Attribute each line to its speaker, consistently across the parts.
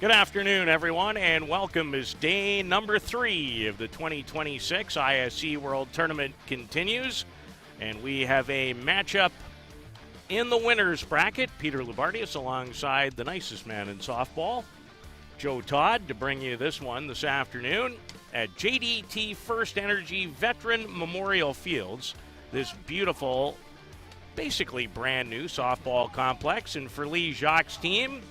Speaker 1: Good afternoon, everyone, and welcome as day number 3 of the 2026 ISC World Tournament continues. And we have a matchup in the winner's bracket. Peter Lubardius alongside the nicest man in softball, Joe Todd, to bring you this one this afternoon at JDT First Energy Veteran Memorial Fields. This beautiful, basically brand new softball complex. And for Lee Jacques' team,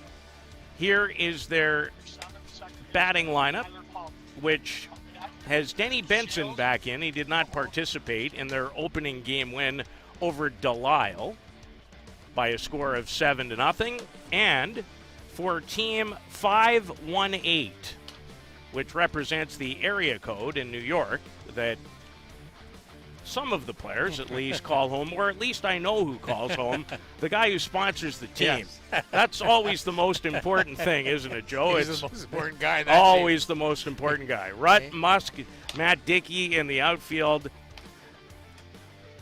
Speaker 1: here is their batting lineup, which has Denny Benson back in. He did not participate in their opening game win over Delisle by a score of 7-0. And for Team 518, which represents the area code in New York that some of the players at least call home, or at least I know who calls home, the guy who sponsors the team. Yes. That's always the most important thing, isn't it, Joe?
Speaker 2: He's the most important guy.
Speaker 1: Always the most important guy. Rutt, Musk, Matt Dickey in the outfield.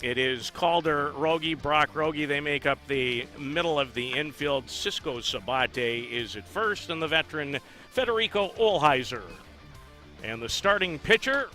Speaker 1: It is Calder, Rogie, Brock Rogie. They make up the middle of the infield. Cisco Sabate is at first, and the veteran Federico Olheiser. And the starting pitcher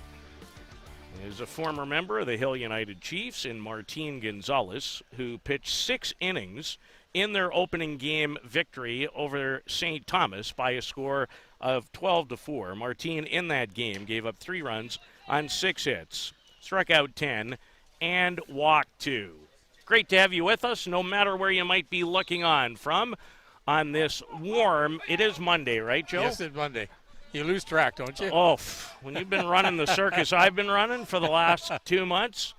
Speaker 1: is a former member of the Hill United Chiefs in Martin Gonzalez, who pitched 6 innings in their opening game victory over St. Thomas by a score of 12-4. Martin in that game gave up 3 runs on 6 hits, struck out 10, and walked 2. Great to have you with us, no matter where you might be looking on from on this warm, it is Monday, right, Joe?
Speaker 2: Yes, it's Monday. You lose track, don't you?
Speaker 1: Oh, when you've been running the circus I've been running for the last 2 months,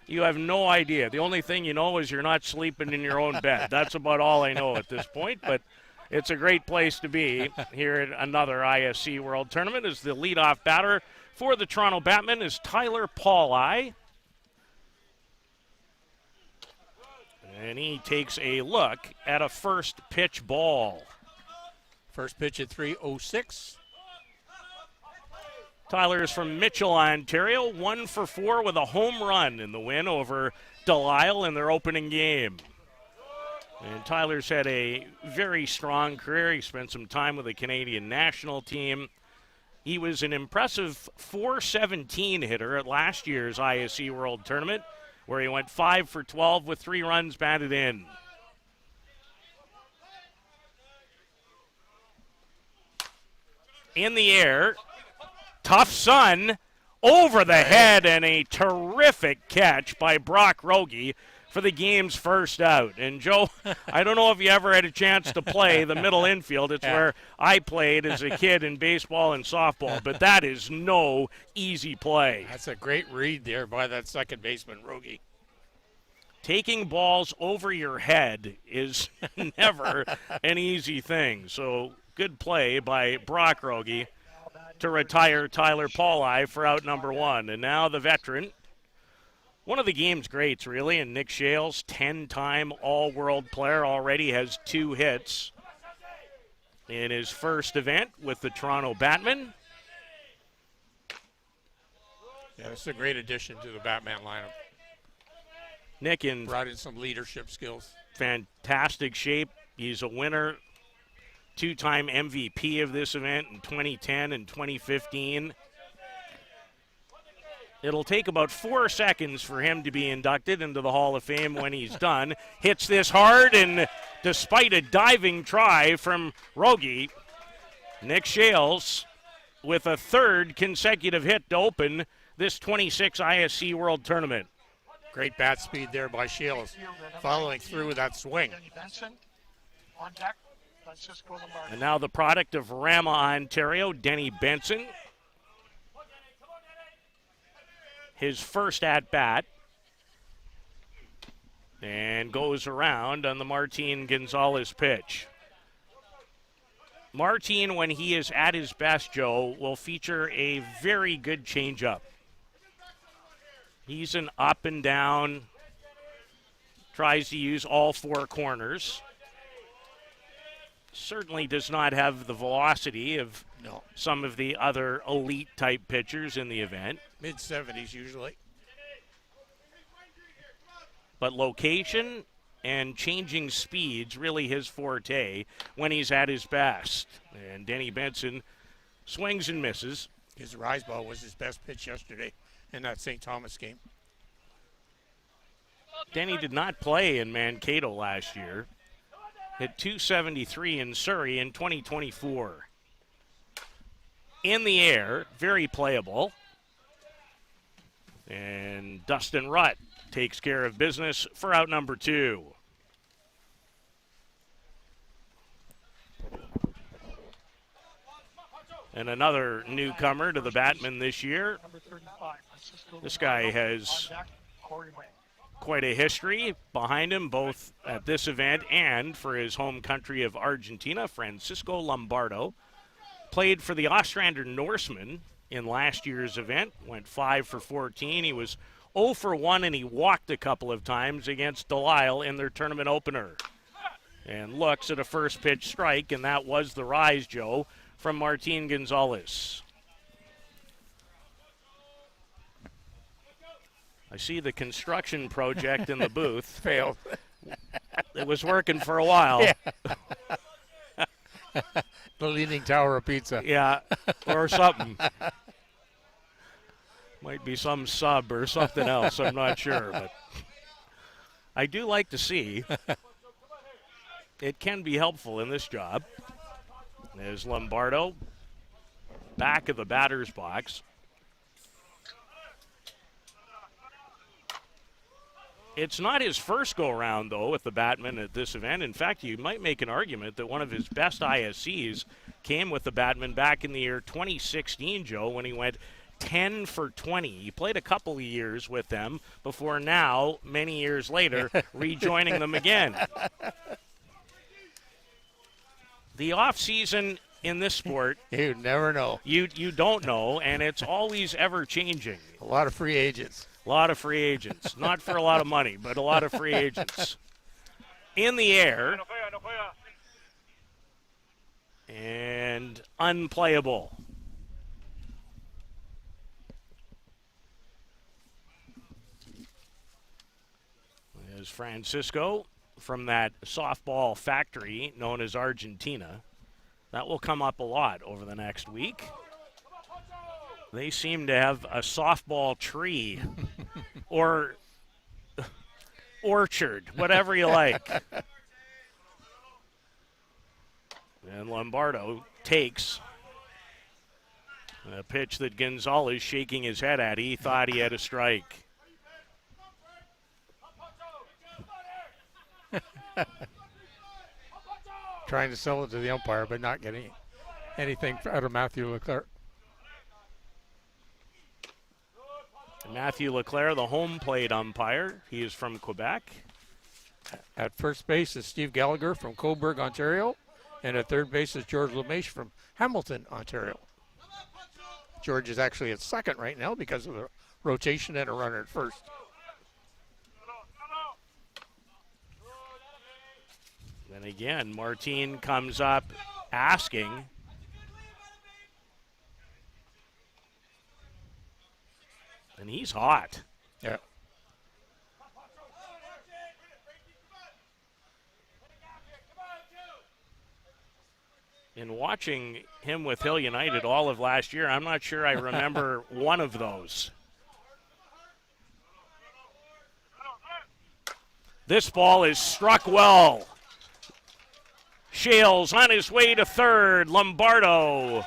Speaker 1: you have no idea. The only thing you know is you're not sleeping in your own bed. That's about all I know at this point, but it's a great place to be here at another ISC World Tournament. As the leadoff batter for the Toronto Batmen is Tyler Pauli. And he takes a look at a first pitch ball.
Speaker 2: First pitch at 3:06.
Speaker 1: Tyler is from Mitchell, Ontario, 1 for 4 with a home run in the win over Delisle in their opening game. And Tyler's had a very strong career. He spent some time with the Canadian national team. He was an impressive .417 hitter at last year's ISC World Tournament, where he went 5 for 12 with 3 runs batted in. In the air, tough sun over the head, and a terrific catch by Brock Rogie for the game's first out. And Joe, I don't know if you ever had a chance to play the middle infield. It's where I played as a kid in baseball and softball, but that is no easy play.
Speaker 2: That's a great read there by that second baseman, Rogie.
Speaker 1: Taking balls over your head is never an easy thing. So good play by Brock Rogie to retire Tyler Pauli for out number 1. And now the veteran, one of the game's greats, really, and Nick Shales, 10-time All-World player, already has 2 hits in his first event with the Toronto Batmen.
Speaker 2: Yeah, it's a great addition to the Batman lineup.
Speaker 1: Nick
Speaker 2: brought in some leadership skills.
Speaker 1: Fantastic shape. He's a winner, 2-time MVP of this event in 2010 and 2015. It'll take about 4 seconds for him to be inducted into the Hall of Fame when he's done. Hits this hard, and despite a diving try from Rogie, Nick Shales with a 3rd consecutive hit to open this 26 ISC World Tournament.
Speaker 2: Great bat speed there by Shales, following through with that swing.
Speaker 1: And now the product of Rama, Ontario, Denny Benson. His first at-bat. And goes around on the Martin Gonzalez pitch. Martin, when he is at his best, Joe, will feature a very good changeup. He's an up and down, tries to use all 4 corners. Certainly does not have the velocity of some of the other elite type pitchers in the event.
Speaker 2: Mid-70s usually.
Speaker 1: But location and changing speeds really his forte when he's at his best. And Denny Benson swings and misses.
Speaker 2: His rise ball was his best pitch yesterday in that St. Thomas game.
Speaker 1: Denny did not play in Mankato last year. Hit .273 in Surrey in 2024. In the air, very playable. And Dustin Rutt takes care of business for out number 2. And another newcomer to the Batmen this year. This guy has quite a history behind him, both at this event and for his home country of Argentina. Francisco Lombardo played for the Ostrander Norsemen in last year's event, went 5 for 14. He was 0 for 1, and he walked a couple of times against Delisle in their tournament opener. And looks at a first pitch strike, and that was the rise, Joe, from Martin Gonzalez. I see the construction project in the booth.
Speaker 2: Failed.
Speaker 1: It was working for a while.
Speaker 2: Yeah. The Leaning Tower of Pizza.
Speaker 1: Yeah, or something. Might be some sub or something else. I'm not sure, but I do like to see. It can be helpful in this job. There's Lombardo, back of the batter's box. It's not his first go-around, though, with the Batman at this event. In fact, you might make an argument that one of his best ISCs came with the Batman back in the year 2016, Joe, when he went 10 for 20. He played a couple of years with them before now, many years later, rejoining them again. The off-season in this sport,
Speaker 2: you never know.
Speaker 1: You don't know, and it's always ever-changing.
Speaker 2: A lot of free agents.
Speaker 1: A lot of free agents. Not for a lot of money, but a lot of free agents. In the air. And unplayable. There's Francisco from that softball factory known as Argentina. That will come up a lot over the next week. They seem to have a softball tree or orchard, whatever you like. And Lombardo takes a pitch that Gonzalez shaking his head at. He thought he had a strike.
Speaker 2: Trying to sell it to the umpire, but not getting anything out of Matthew Leclerc.
Speaker 1: Matthew Leclerc, the home plate umpire. He is from Quebec.
Speaker 2: At first base is Steve Gallagher from Cobourg, Ontario. And at third base is George Lemaitre from Hamilton, Ontario. George is actually at second right now because of the rotation and a runner at first.
Speaker 1: And again, Martin comes up asking. And he's hot.
Speaker 2: Yeah.
Speaker 1: In watching him with Hill United all of last year, I'm not sure I remember one of those. This ball is struck well. Shales on his way to third. Lombardo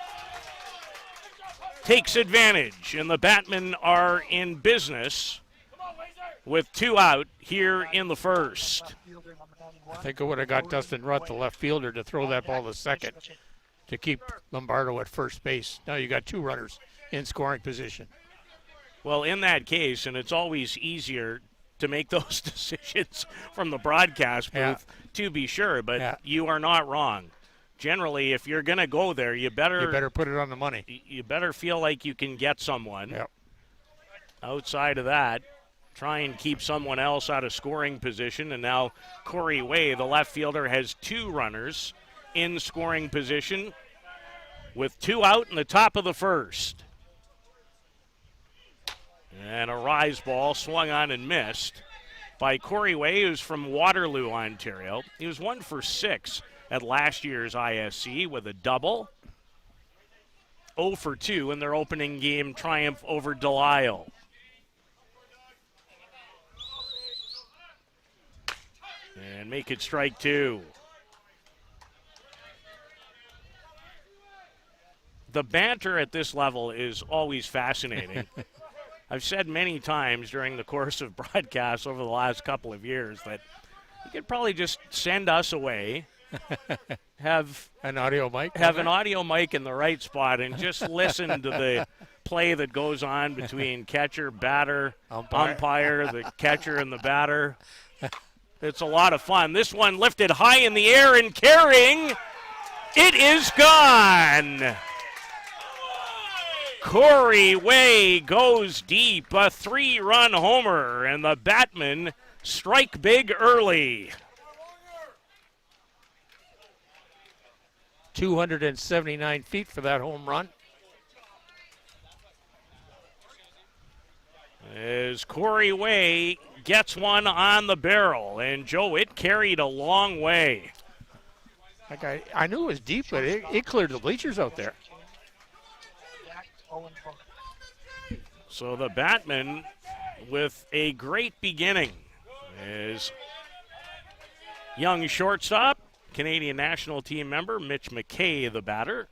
Speaker 1: takes advantage, and the Batmen are in business with 2 out here in the first.
Speaker 2: I think it would have got Dustin Rutt, the left fielder, to throw that ball to second to keep Lombardo at first base. Now you got 2 runners in scoring position.
Speaker 1: Well, in that case, and it's always easier to make those decisions from the broadcast booth, to be sure, but you are not wrong. Generally, if you're going to go there, you better
Speaker 2: put it on the money.
Speaker 1: You better feel like you can get someone.
Speaker 2: Yep.
Speaker 1: Outside of that, try and keep someone else out of scoring position. And now Corey Way, the left fielder, has 2 runners in scoring position with 2 out in the top of the first. And a rise ball swung on and missed by Corey Way, who's from Waterloo, Ontario. He was 1 for 6 at last year's ISC with a double. 0 for 2 in their opening game triumph over Delisle. And make it strike 2. The banter at this level is always fascinating. I've said many times during the course of broadcasts over the last couple of years that you could probably just send us away, have
Speaker 2: an audio mic,
Speaker 1: an audio mic in the right spot, and just listen to the play that goes on between catcher, batter, umpire, the catcher, and the batter. It's a lot of fun. This one lifted high in the air and carrying. It is gone. Corey Way goes deep, a 3-run homer, and the Batmen strike big early.
Speaker 2: 279 feet for that home run.
Speaker 1: As Corey Way gets one on the barrel, and Joe, it carried a long way.
Speaker 2: I knew it was deep, but it cleared the bleachers out there.
Speaker 1: So the Batmen with a great beginning is young shortstop, Canadian national team member Mitch McKay, the batter.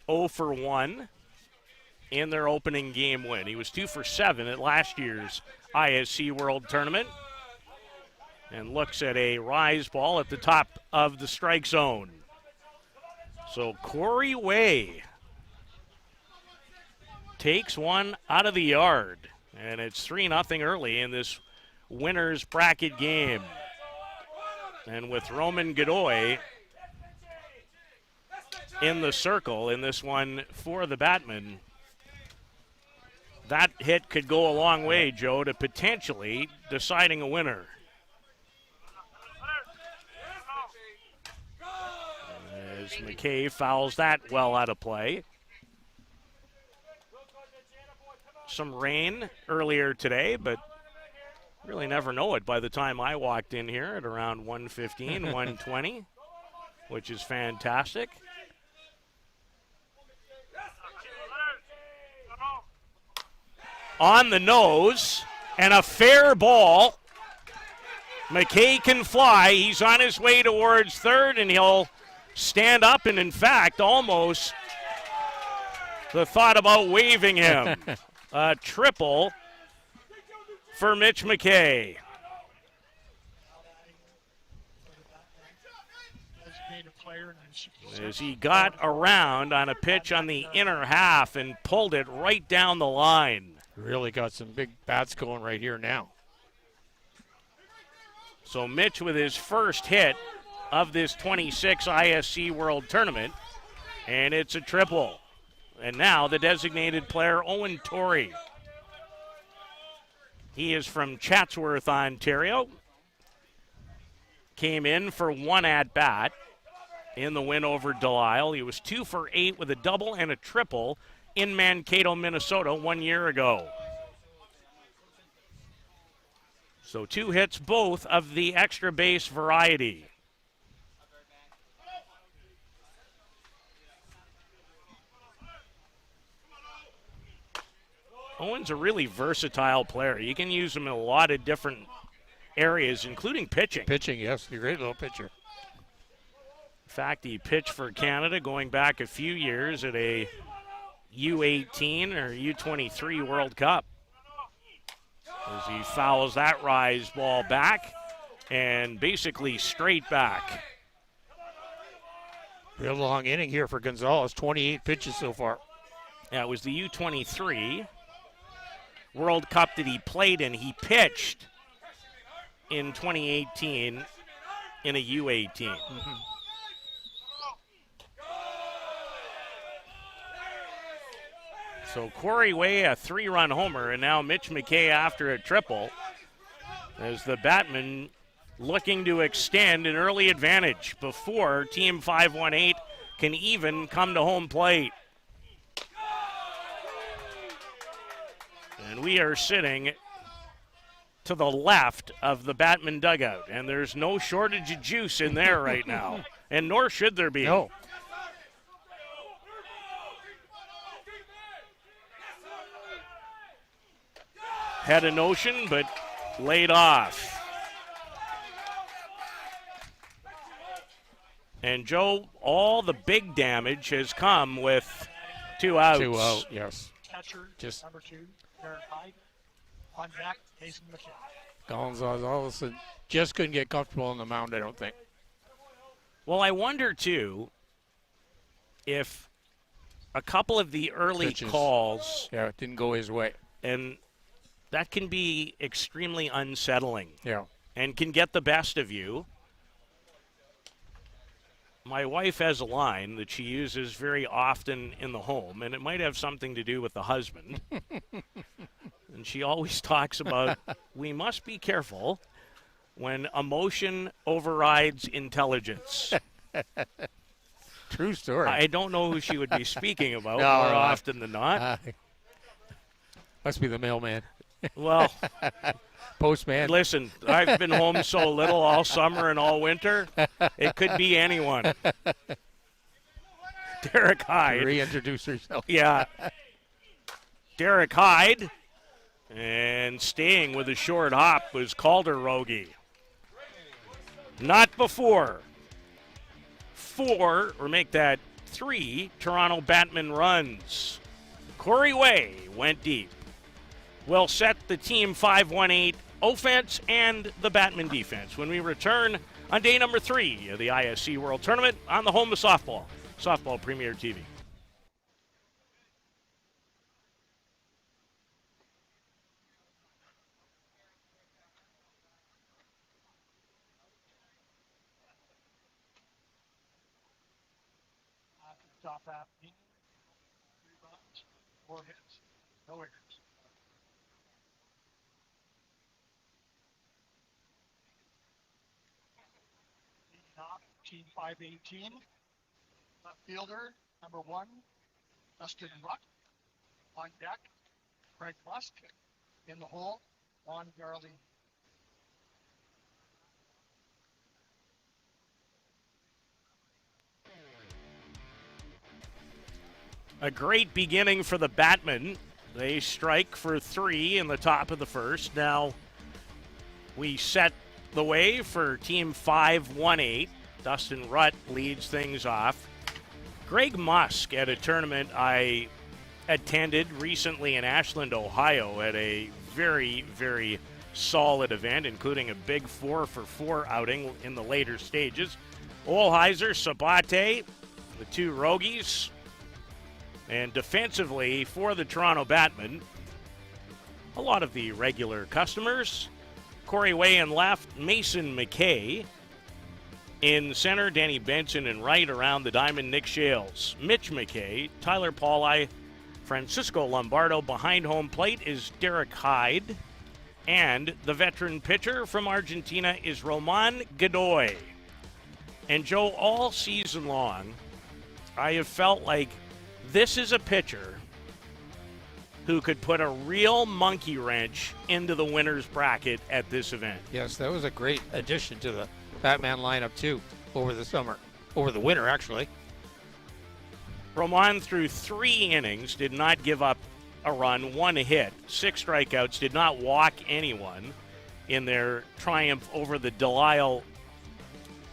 Speaker 1: 0 for 1 in their opening game win. He was 2 for 7 at last year's ISC World Tournament and looks at a rise ball at the top of the strike zone. So Corey Way takes one out of the yard, and it's 3-0 early in this winner's bracket game. And with Roman Godoy in the circle in this one for the Batmen, that hit could go a long way, Joe, to potentially deciding a winner. As McKay fouls that well out of play. Some rain earlier today, but really never know it by the time I walked in here at around 1:15, 1:20, which is fantastic. On the nose, and a fair ball. McKay can fly. He's on his way towards third, and he'll stand up, and in fact, almost the thought about waving him. A triple for Mitch McKay. As he got around on a pitch on the inner half and pulled it right down the line.
Speaker 2: Really got some big bats going right here now.
Speaker 1: So Mitch with his first hit of this 26 ISC World Tournament, and it's a triple. And now the designated player, Owen Torrey. He is from Chatsworth, Ontario. Came in for one at-bat in the win over Delisle. He was 2 for 8 with a double and a triple in Mankato, Minnesota 1 year ago. So 2 hits, both of the extra base variety. Owen's a really versatile player. You can use him in a lot of different areas, including pitching.
Speaker 2: Pitching, yes. He's a great little pitcher.
Speaker 1: In fact, he pitched for Canada going back a few years at a U18 or U23 World Cup. As he fouls that rise ball back and basically straight back.
Speaker 2: Real long inning here for Gonzalez. 28 pitches so far.
Speaker 1: Yeah, it was the U23 World Cup that he played in. He pitched in 2018 in a U18. Mm-hmm. So Corey Way, a 3-run homer, and now Mitch McKay after a triple as the Batmen looking to extend an early advantage before Team 518 can even come to home plate. And we are sitting to the left of the Batman dugout, and there's no shortage of juice in there right now, and nor should there be.
Speaker 2: No.
Speaker 1: Had a notion, but laid off. And Joe, all the big damage has come with 2 outs.
Speaker 2: 2 out, yes.
Speaker 3: Catcher,
Speaker 2: Just
Speaker 3: number 2, Derek Hyde. On deck, Jason McKay.
Speaker 2: Gonzalez all of a sudden just couldn't get comfortable on the mound, I don't think.
Speaker 1: Well, I wonder, too, if a couple of the early
Speaker 2: Pitches.
Speaker 1: calls,
Speaker 2: Yeah, it didn't go his way.
Speaker 1: and that can be extremely unsettling
Speaker 2: Yeah.
Speaker 1: and can get the best of you. My wife has a line that she uses very often in the home, and it might have something to do with the husband. And she always talks about, we must be careful when emotion overrides intelligence.
Speaker 2: True story.
Speaker 1: I don't know who she would be speaking about
Speaker 2: No,
Speaker 1: more
Speaker 2: no.
Speaker 1: often than not.
Speaker 2: Must be the mailman.
Speaker 1: Well,
Speaker 2: Postman.
Speaker 1: listen, I've been home so little all summer and all winter, it could be anyone. Derek Hyde.
Speaker 2: Reintroduce herself.
Speaker 1: Yeah. Derek Hyde. And staying with a short hop was Calder Rogie. Not before. 4, or make that 3, Toronto Batman runs. Corey Way went deep. Will set the team 5-1-8 offense and the Batman defense when we return on day number 3 of the ISC World Tournament on the home of softball, Softball Premier TV.
Speaker 3: Top half, 3 runs, 4 hits, no errors. Leading off, team 518. Left fielder, number 1, Dustin Rutt. On deck, Craig Musk. In the hole, Juan Garley.
Speaker 1: A great beginning for the Batmen. They strike for 3 in the top of the first. Now we set the way for Team 5-1-8. Dustin Rutt leads things off. Greg Musk at a tournament I attended recently in Ashland, Ohio, at a very, very solid event, including a big 4-for-4 outing in the later stages. Olheiser, Sabate, the 2 Rogies. And defensively for the Toronto Batmen, a lot of the regular customers. Corey Way in left, Mason McKay. In center, Danny Benson in right. Around the diamond, Nick Shales, Mitch McKay, Tyler Pauli, Francisco Lombardo. Behind home plate is Derek Hyde. And the veteran pitcher from Argentina is Roman Godoy. And Joe, all season long, I have felt like this is a pitcher who could put a real monkey wrench into the winner's bracket at this event.
Speaker 2: Yes, that was a great addition to the Batman lineup, too, over the summer. Over the winter, actually.
Speaker 1: Roman threw 3 innings, did not give up a run, 1 hit, 6 strikeouts, did not walk anyone in their triumph over the Delisle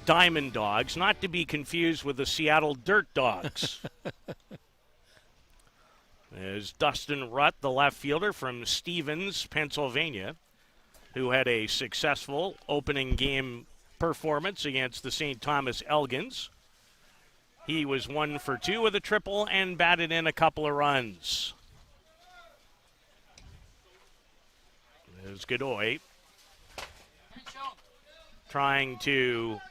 Speaker 1: Diamond Dogs, not to be confused with the Seattle Dirt Dogs. There's Dustin Rutt, the left fielder from Stevens, Pennsylvania, who had a successful opening game performance against the St. Thomas Elgins. He was 1 for 2 with a triple and batted in a couple of runs. There's Godoy trying to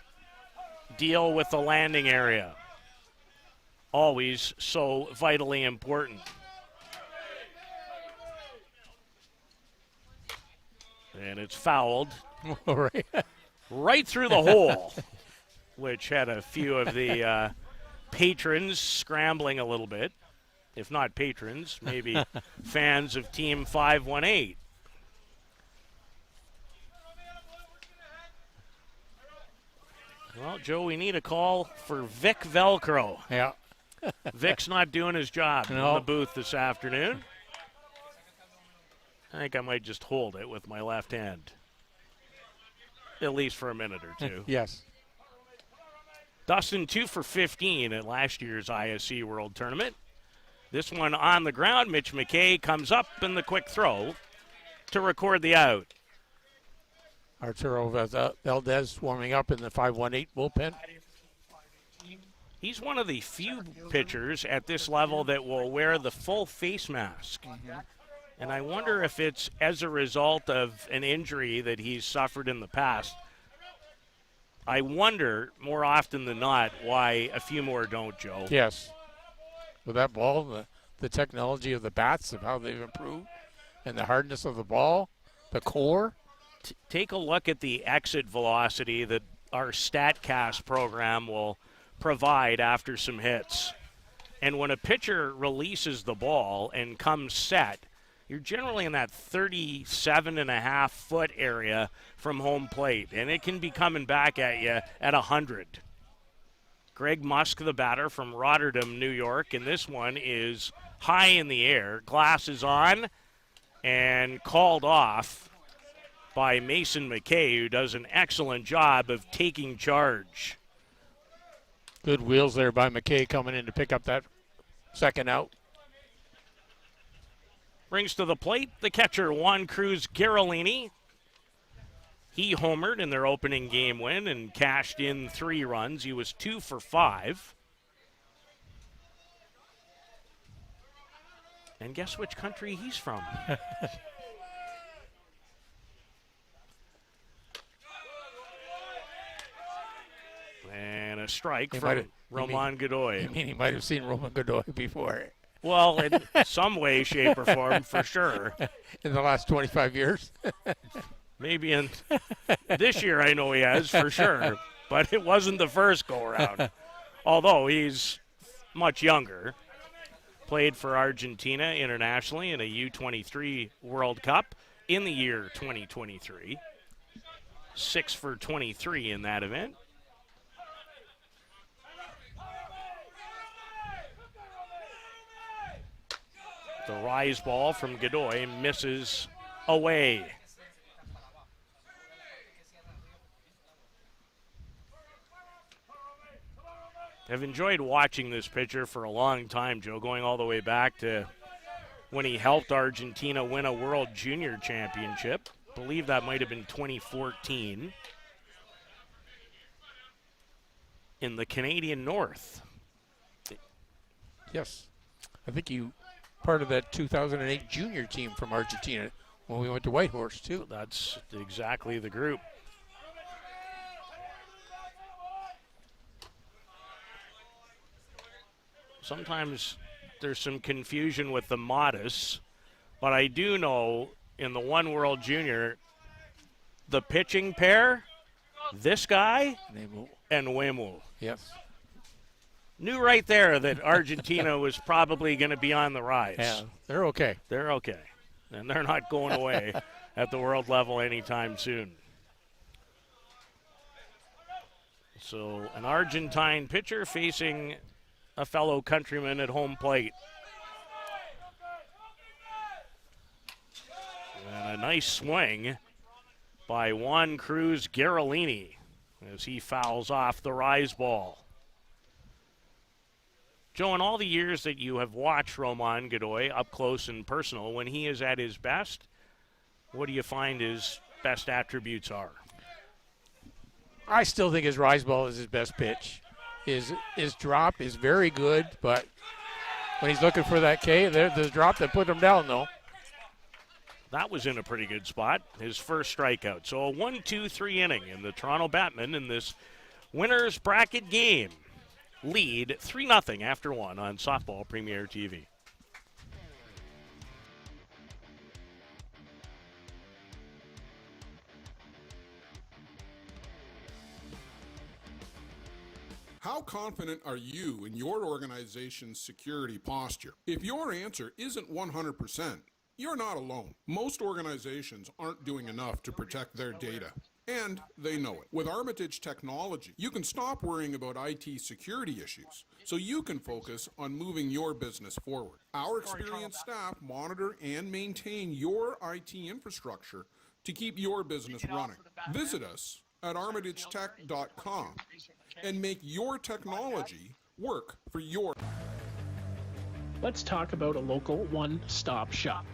Speaker 1: deal with the landing area. Always so vitally important. And it's fouled right through the hole, which had a few of the patrons scrambling a little bit. if not patrons, maybe fans of Team 518. Well, Joe, we need a call for Vic Velcro.
Speaker 2: Yeah.
Speaker 1: Vic's not doing his job in
Speaker 2: No.
Speaker 1: the booth this afternoon. I think I might just hold it with my left hand, at least for a minute or two.
Speaker 2: Yes.
Speaker 1: Dustin 2 for 15 at last year's ISC World Tournament. This one on the ground. Mitch McKay comes up in the quick throw to record the out.
Speaker 2: Arturo Valdez warming up in the 518 bullpen.
Speaker 1: He's one of the few pitchers at this level that will wear the full face mask. And I wonder if it's as a result of an injury that he's suffered in the past. I wonder, more often than not, why a few more don't, Joe.
Speaker 2: Yes. With that ball, the technology of the bats, of how they've improved, and the hardness of the ball, the core.
Speaker 1: Take a look at the exit velocity that our StatCast program will provide after some hits. And when a pitcher releases the ball and comes set, you're generally in that 37.5-foot area from home plate, and it can be coming back at you at 100. Greg Musk, the batter from Rotterdam, New York, and this one is high in the air. Glasses on and called off by Mason McKay, who does an excellent job of taking charge.
Speaker 2: Good wheels there by McKay coming in to pick up that second out.
Speaker 1: Brings to the plate the catcher, Juan Cruz Garolini. He homered in their opening game win and cashed in 3 runs. He was 2 for 5. And guess which country he's from? And a strike from Roman Godoy.
Speaker 2: I mean, he might have seen Roman Godoy before.
Speaker 1: Well, in some way, shape, or form, for sure.
Speaker 2: In the last 25 years?
Speaker 1: Maybe in this year, I know he has, for sure. But it wasn't the first go-around. Although he's much younger. Played for Argentina internationally in a U23 World Cup in the year 2023. 6 for 23 in that event. The rise ball from Godoy misses away. I've enjoyed watching this pitcher for a long time, Joe, going all the way back to when he helped Argentina win a World Junior Championship. I believe that might have been 2014 in the Canadian North.
Speaker 2: Yes. I think you part of that 2008 junior team from Argentina when we went to Whitehorse, too.
Speaker 1: That's exactly the group. Sometimes there's some confusion with the Modus, but I do know in the One World Junior, the pitching pair, this guy and Wemu.
Speaker 2: Yes.
Speaker 1: Knew right there that Argentina was probably going to be on the rise.
Speaker 2: Yeah, they're okay.
Speaker 1: They're okay. And they're not going away at the world level anytime soon. So an Argentine pitcher facing a fellow countryman at home plate. And a nice swing by Juan Cruz Garolini as he fouls off the rise ball. Joe, in all the years that you have watched Roman Godoy up close and personal, when he is at his best, what do you find his best attributes are?
Speaker 2: I still think his rise ball is his best pitch. His drop is very good, but when he's looking for that K, there's the drop that put him down, though.
Speaker 1: That was in a pretty good spot, his first strikeout. So a 1-2-3 inning, and the Toronto Batmen in this winner's bracket game lead 3-0 after 1 on Softball Premier TV.
Speaker 4: How confident are you in your organization's security posture? If your answer isn't 100%, you're not alone. Most organizations aren't doing enough to protect their data, and they know it. With Armitage technology, you can stop worrying about IT security issues so you can focus on moving your business forward. Our experienced staff monitor and maintain your IT infrastructure to keep your business running. Visit us at armitagetech.com and make your technology work for your...
Speaker 5: Let's talk about a local one-stop shop.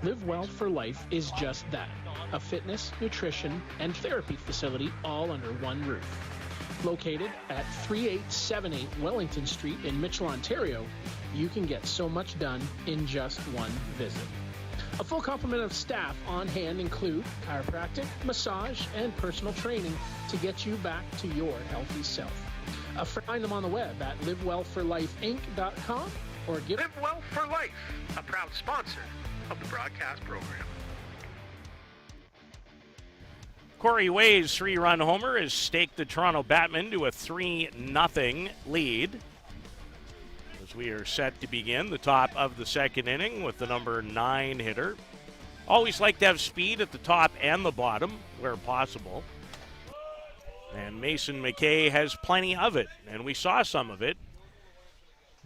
Speaker 5: Live Well for Life is just that, a fitness, nutrition, and therapy facility all under one roof. Located at 3878 Wellington Street in Mitchell, Ontario, you can get so much done in just one visit. A full complement of staff on hand include chiropractic, massage, and personal training to get you back to your healthy self. Find them on the web at livewellforlifeinc.com or give...
Speaker 6: Live Well for Life, a proud sponsor of the broadcast program.
Speaker 1: Corey Way's three-run homer has staked the Toronto Batmen to a 3-0 lead. As we are set to begin the top of the second inning with the number 9 hitter. Always like to have speed at the top and the bottom where possible. And Mason McKay has plenty of it, and we saw some of it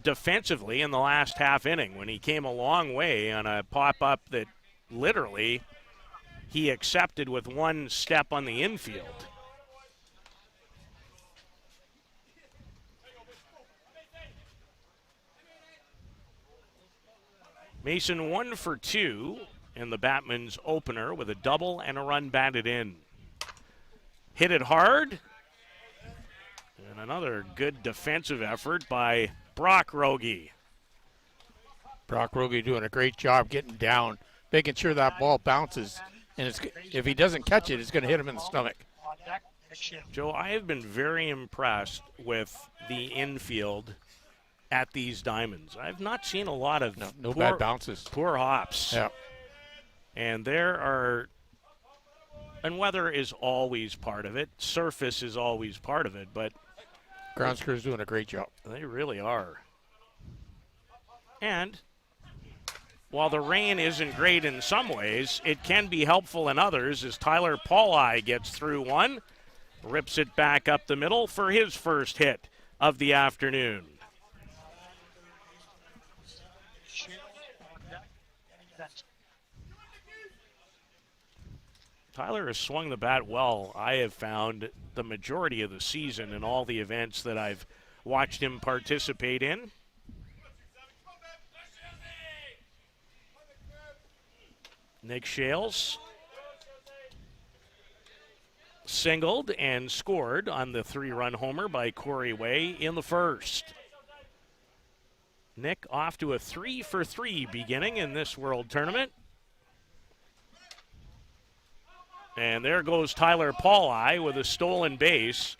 Speaker 1: defensively in the last half inning when he came a long way on a pop-up that literally he accepted with one step on the infield. Mason 1 for 2 in the Batman's opener with a double and a run batted in. Hit it hard. And another good defensive effort by Brock Rogie.
Speaker 2: Brock Rogie doing a great job getting down, making sure that ball bounces. And if he doesn't catch it, it's going to hit him in the stomach.
Speaker 1: Joe, I have been very impressed with the infield at these diamonds. I've not seen a lot of
Speaker 2: no bad bounces.
Speaker 1: Poor hops.
Speaker 2: Yeah.
Speaker 1: And there are, and weather is always part of it. Surface is always part of it, but
Speaker 2: ground crew's doing a great job.
Speaker 1: They really are. And while the rain isn't great in some ways, it can be helpful in others as Tyler Pauli gets through one, rips it back up the middle for his first hit of the afternoon. Tyler has swung the bat well, I have found, the majority of the season in all the events that I've watched him participate in. Nick Shales singled and scored on the 3-run homer by Corey Way in the first. Nick off to a 3 for 3 beginning in this World Tournament. And there goes Tyler Pauli with a stolen base.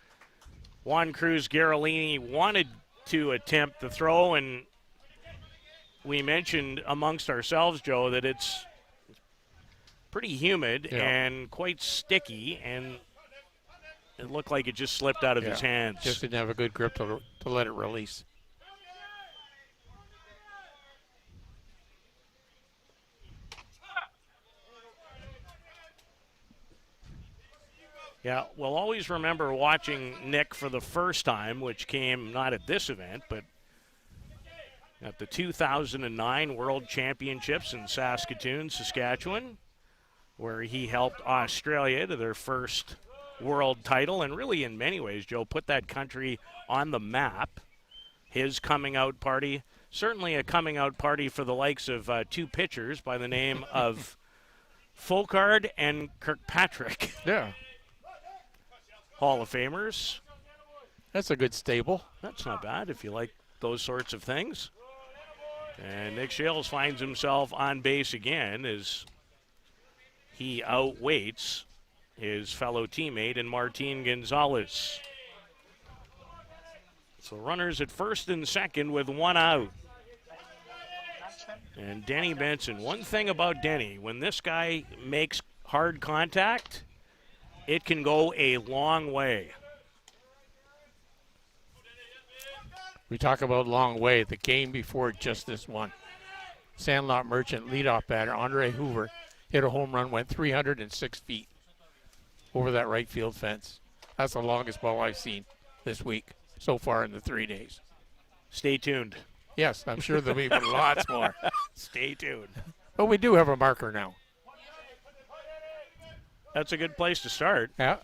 Speaker 1: Juan Cruz Garolini wanted to attempt the throw, and we mentioned amongst ourselves, Joe, that it's pretty humid and quite sticky, and it looked like it just slipped out of his hands.
Speaker 2: Just didn't have a good grip to let it release.
Speaker 1: Yeah, we'll always remember watching Nick for the first time, which came not at this event, but at the 2009 World Championships in Saskatoon, Saskatchewan, where he helped Australia to their first world title and really in many ways, Joe, put that country on the map. His coming out party, certainly a coming out party for the likes of two pitchers by the name of Folkard and Kirkpatrick.
Speaker 2: Yeah.
Speaker 1: Hall of Famers.
Speaker 2: That's a good stable.
Speaker 1: That's not bad if you like those sorts of things. And Nick Shales finds himself on base again as he outweights his fellow teammate in Martin Gonzalez. So runners at first and second with one out. And Denny Benson, one thing about Denny, when this guy makes hard contact, it can go a long way.
Speaker 2: We talk about long way. The game before just this one. Sandlot Merchant leadoff batter Andre Hoover hit a home run, went 306 feet over that right field fence. That's the longest ball I've seen this week so far in the 3 days.
Speaker 1: Stay tuned.
Speaker 2: Yes, I'm sure there'll be lots more.
Speaker 1: Stay tuned.
Speaker 2: But we do have a marker now.
Speaker 1: That's a good place to start.
Speaker 2: Yeah.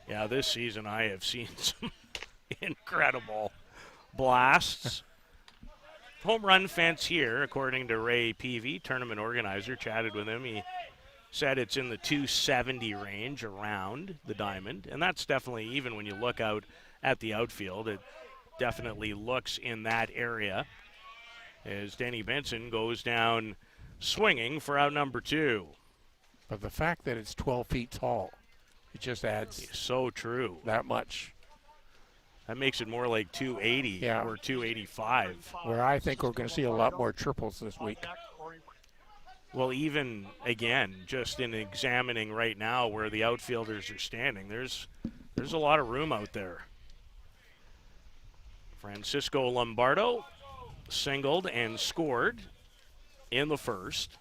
Speaker 1: Yeah, this season I have seen some incredible blasts. Home run fence here, according to Ray Peavy, tournament organizer, chatted with him. He said it's in the 270 range around the diamond, and that's definitely, even when you look out at the outfield, it definitely looks in that area as Denny Benson goes down swinging for out number 2.
Speaker 2: But the fact that it's 12 feet tall, it just adds
Speaker 1: So true.
Speaker 2: that much.
Speaker 1: That makes it more like 280 or 285.
Speaker 2: Where I think we're going to see a lot more triples this week.
Speaker 1: Well, even, again, just in examining right now where the outfielders are standing, there's a lot of room out there. Francisco Lombardo singled and scored in the first.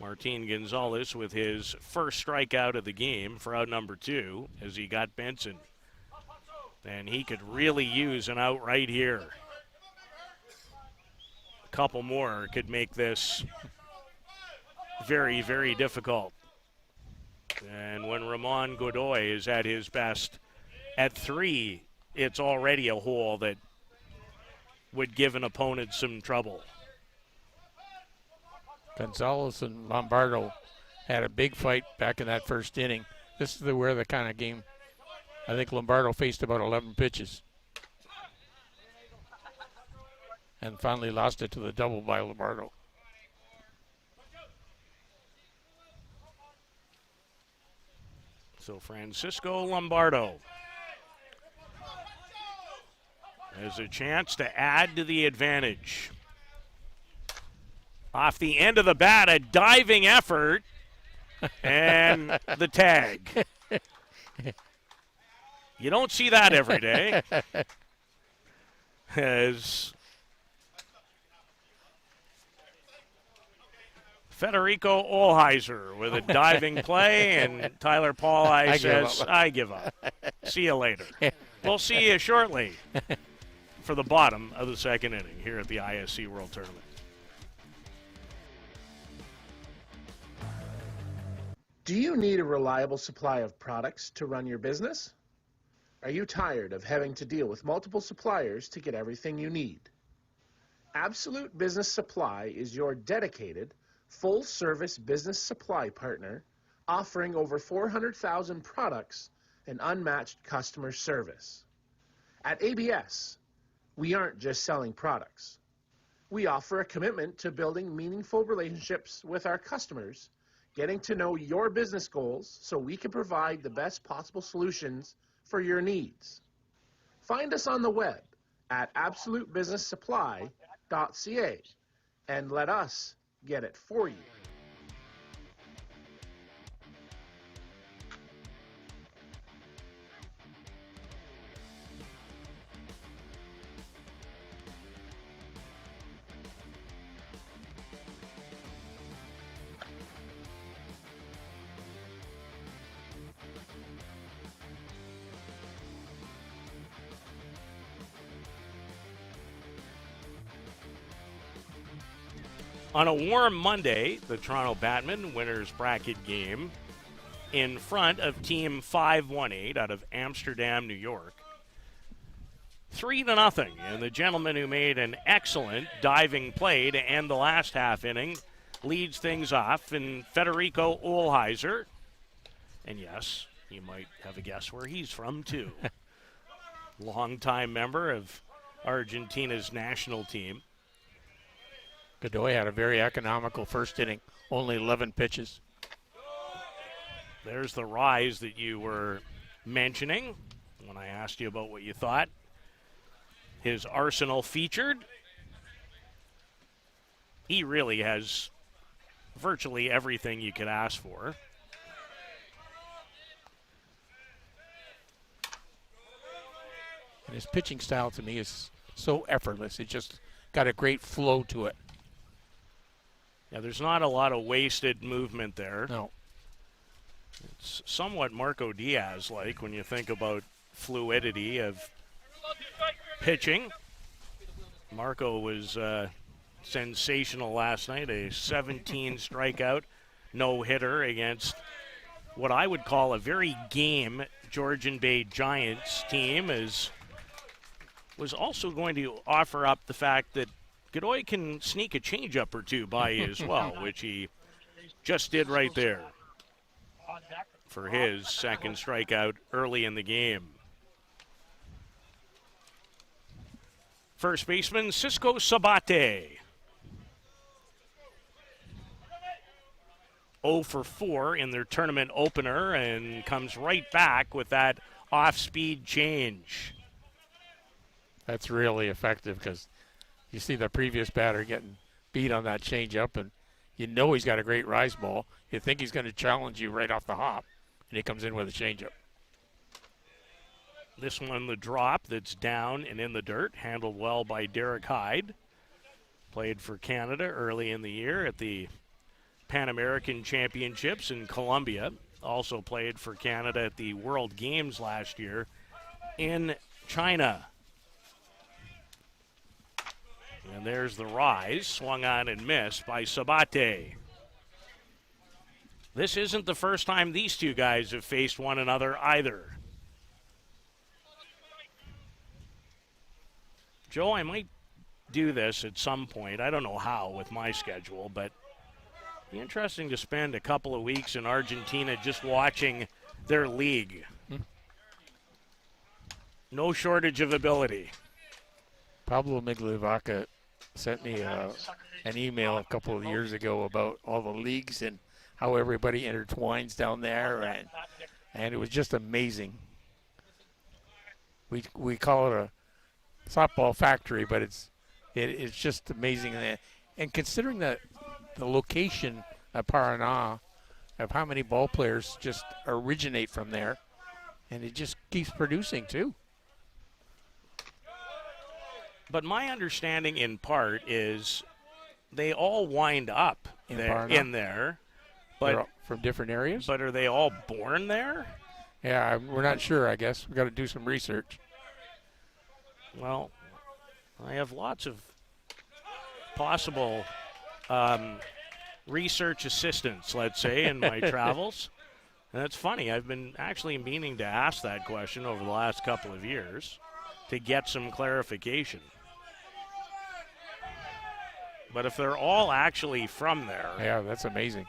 Speaker 1: Martin Gonzalez with his first strikeout of the game for out number 2 as he got Benson. And he could really use an out right here. A couple more could make this very, very difficult. And when Ramon Godoy is at his best at 3, it's already a hole that would give an opponent some trouble.
Speaker 2: Gonzalez and Lombardo had a big fight back in that first inning. This is where the kind of game, I think Lombardo faced about 11 pitches. And finally lost it to the double by Lombardo.
Speaker 1: So Francisco Lombardo has a chance to add to the advantage. Off the end of the bat, a diving effort, and the tag. You don't see that every day. As Federico Olheiser with a diving play, and Tyler Pauley says, I give up. See you later. We'll see you shortly for the bottom of the second inning here at the ISC World Tournament.
Speaker 7: Do you need a reliable supply of products to run your business? Are you tired of having to deal with multiple suppliers to get everything you need? Absolute Business Supply is your dedicated, full-service business supply partner offering over 400,000 products and unmatched customer service. At ABS, we aren't just selling products. We offer a commitment to building meaningful relationships with our customers, getting to know your business goals so we can provide the best possible solutions for your needs. Find us on the web at absolutebusinesssupply.ca and let us get it for you.
Speaker 1: On a warm Monday, the Toronto Batmen winners bracket game in front of Team 518 out of Amsterdam, New York. 3-0, and the gentleman who made an excellent diving play to end the last half inning leads things off in Federico Olheiser. And yes, you might have a guess where he's from, too. Longtime member of Argentina's national team.
Speaker 2: Godoy had a very economical first inning, only 11 pitches.
Speaker 1: There's the rise that you were mentioning when I asked you about what you thought. His arsenal featured. He really has virtually everything you could ask for.
Speaker 2: And his pitching style to me is so effortless. It just got a great flow to it.
Speaker 1: Yeah, there's not a lot of wasted movement there.
Speaker 2: No.
Speaker 1: It's somewhat Marco Diaz-like when you think about fluidity of pitching. Marco was sensational last night, a 17 strikeout no-hitter against what I would call a very game Georgian Bay Giants team. Was also going to offer up the fact that Godoy can sneak a changeup or two by you as well, which he just did right there for his second strikeout early in the game. First baseman Cisco Sabate. 0 for 4 in their tournament opener and comes right back with that off-speed change.
Speaker 2: That's really effective because you see the previous batter getting beat on that changeup, and you know he's got a great rise ball. You think he's going to challenge you right off the hop, and he comes in with a changeup.
Speaker 1: This one, the drop that's down and in the dirt, handled well by Derek Hyde. Played for Canada early in the year at the Pan American Championships in Colombia. Also played for Canada at the World Games last year in China. And there's the rise, swung on and missed by Sabate. This isn't the first time these two guys have faced one another either. Joe, I might do this at some point. I don't know how with my schedule, but it'd be interesting to spend a couple of weeks in Argentina just watching their league. No shortage of ability.
Speaker 2: Pablo Miglivaca sent me an email a couple of years ago about all the leagues and how everybody intertwines down there, and it was just amazing. We call it a softball factory, but it's just amazing. And considering that the location of Paraná, of how many ball players just originate from there, and it just keeps producing too.
Speaker 1: But my understanding in part is they all wind up in there. But
Speaker 2: they're all from different areas?
Speaker 1: But are they all born there?
Speaker 2: Yeah, we're not sure, I guess. We've got to do some research.
Speaker 1: Well, I have lots of possible research assistants, let's say, in my travels. And that's funny. I've been actually meaning to ask that question over the last couple of years to get some clarification. But if they're all actually from there,
Speaker 2: yeah, that's amazing.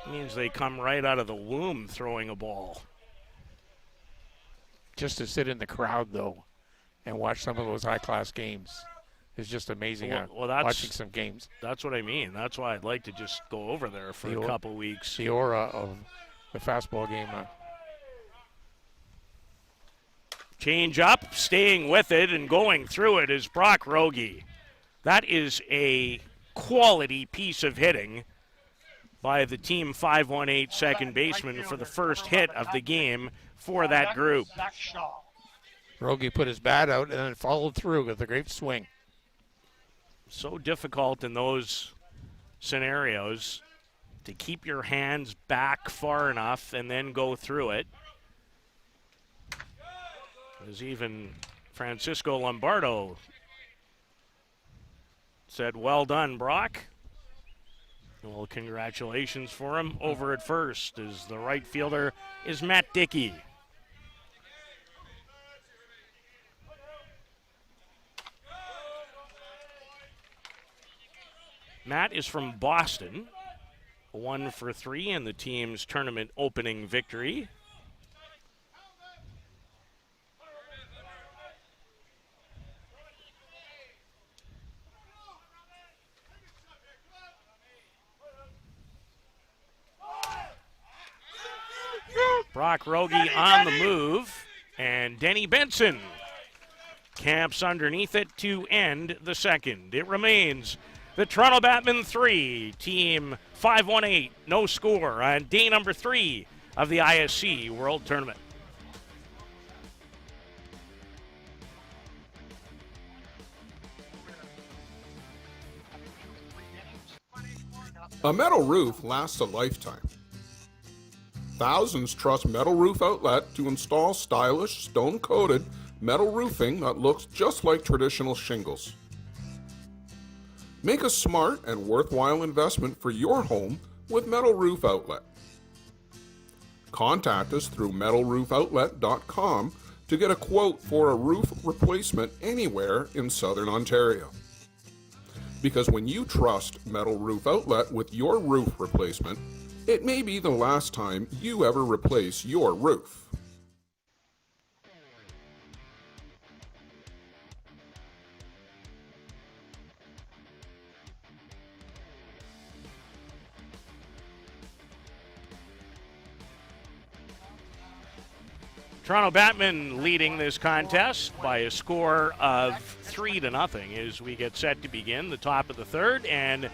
Speaker 1: It means they come right out of the womb throwing a ball.
Speaker 2: Just to sit in the crowd, though, and watch some of those high-class games is just amazing. Watching some games.
Speaker 1: That's what I mean. That's why I'd like to just go over there for a couple weeks.
Speaker 2: The aura of the fastball game.
Speaker 1: Change up, staying with it and going through it is Brock Rogie. That is a quality piece of hitting by the Team 518 second baseman for the first hit of the game for that group.
Speaker 2: Rogie put his bat out and then followed through with a great swing.
Speaker 1: So difficult in those scenarios to keep your hands back far enough and then go through it. As even Francisco Lombardo said, well done, Brock. Well, congratulations for him. Over at first as the right fielder is Matt Dickey. Matt is from Boston. 1 for 3 in the team's tournament opening victory. Brock Rogie on the move, and Denny Benson camps underneath it to end the second. It remains the Toronto Batmen 3, Team 518, no score on day number 3 of the ISC World Tournament.
Speaker 4: A metal roof lasts a lifetime. Thousands trust Metal Roof Outlet to install stylish, stone-coated metal roofing that looks just like traditional shingles. Make a smart and worthwhile investment for your home with Metal Roof Outlet. Contact us through metalroofoutlet.com to get a quote for a roof replacement anywhere in Southern Ontario. Because when you trust Metal Roof Outlet with your roof replacement, it may be the last time you ever replace your roof.
Speaker 1: Toronto Batmen leading this contest by a score of 3-0 as we get set to begin the top of the third. And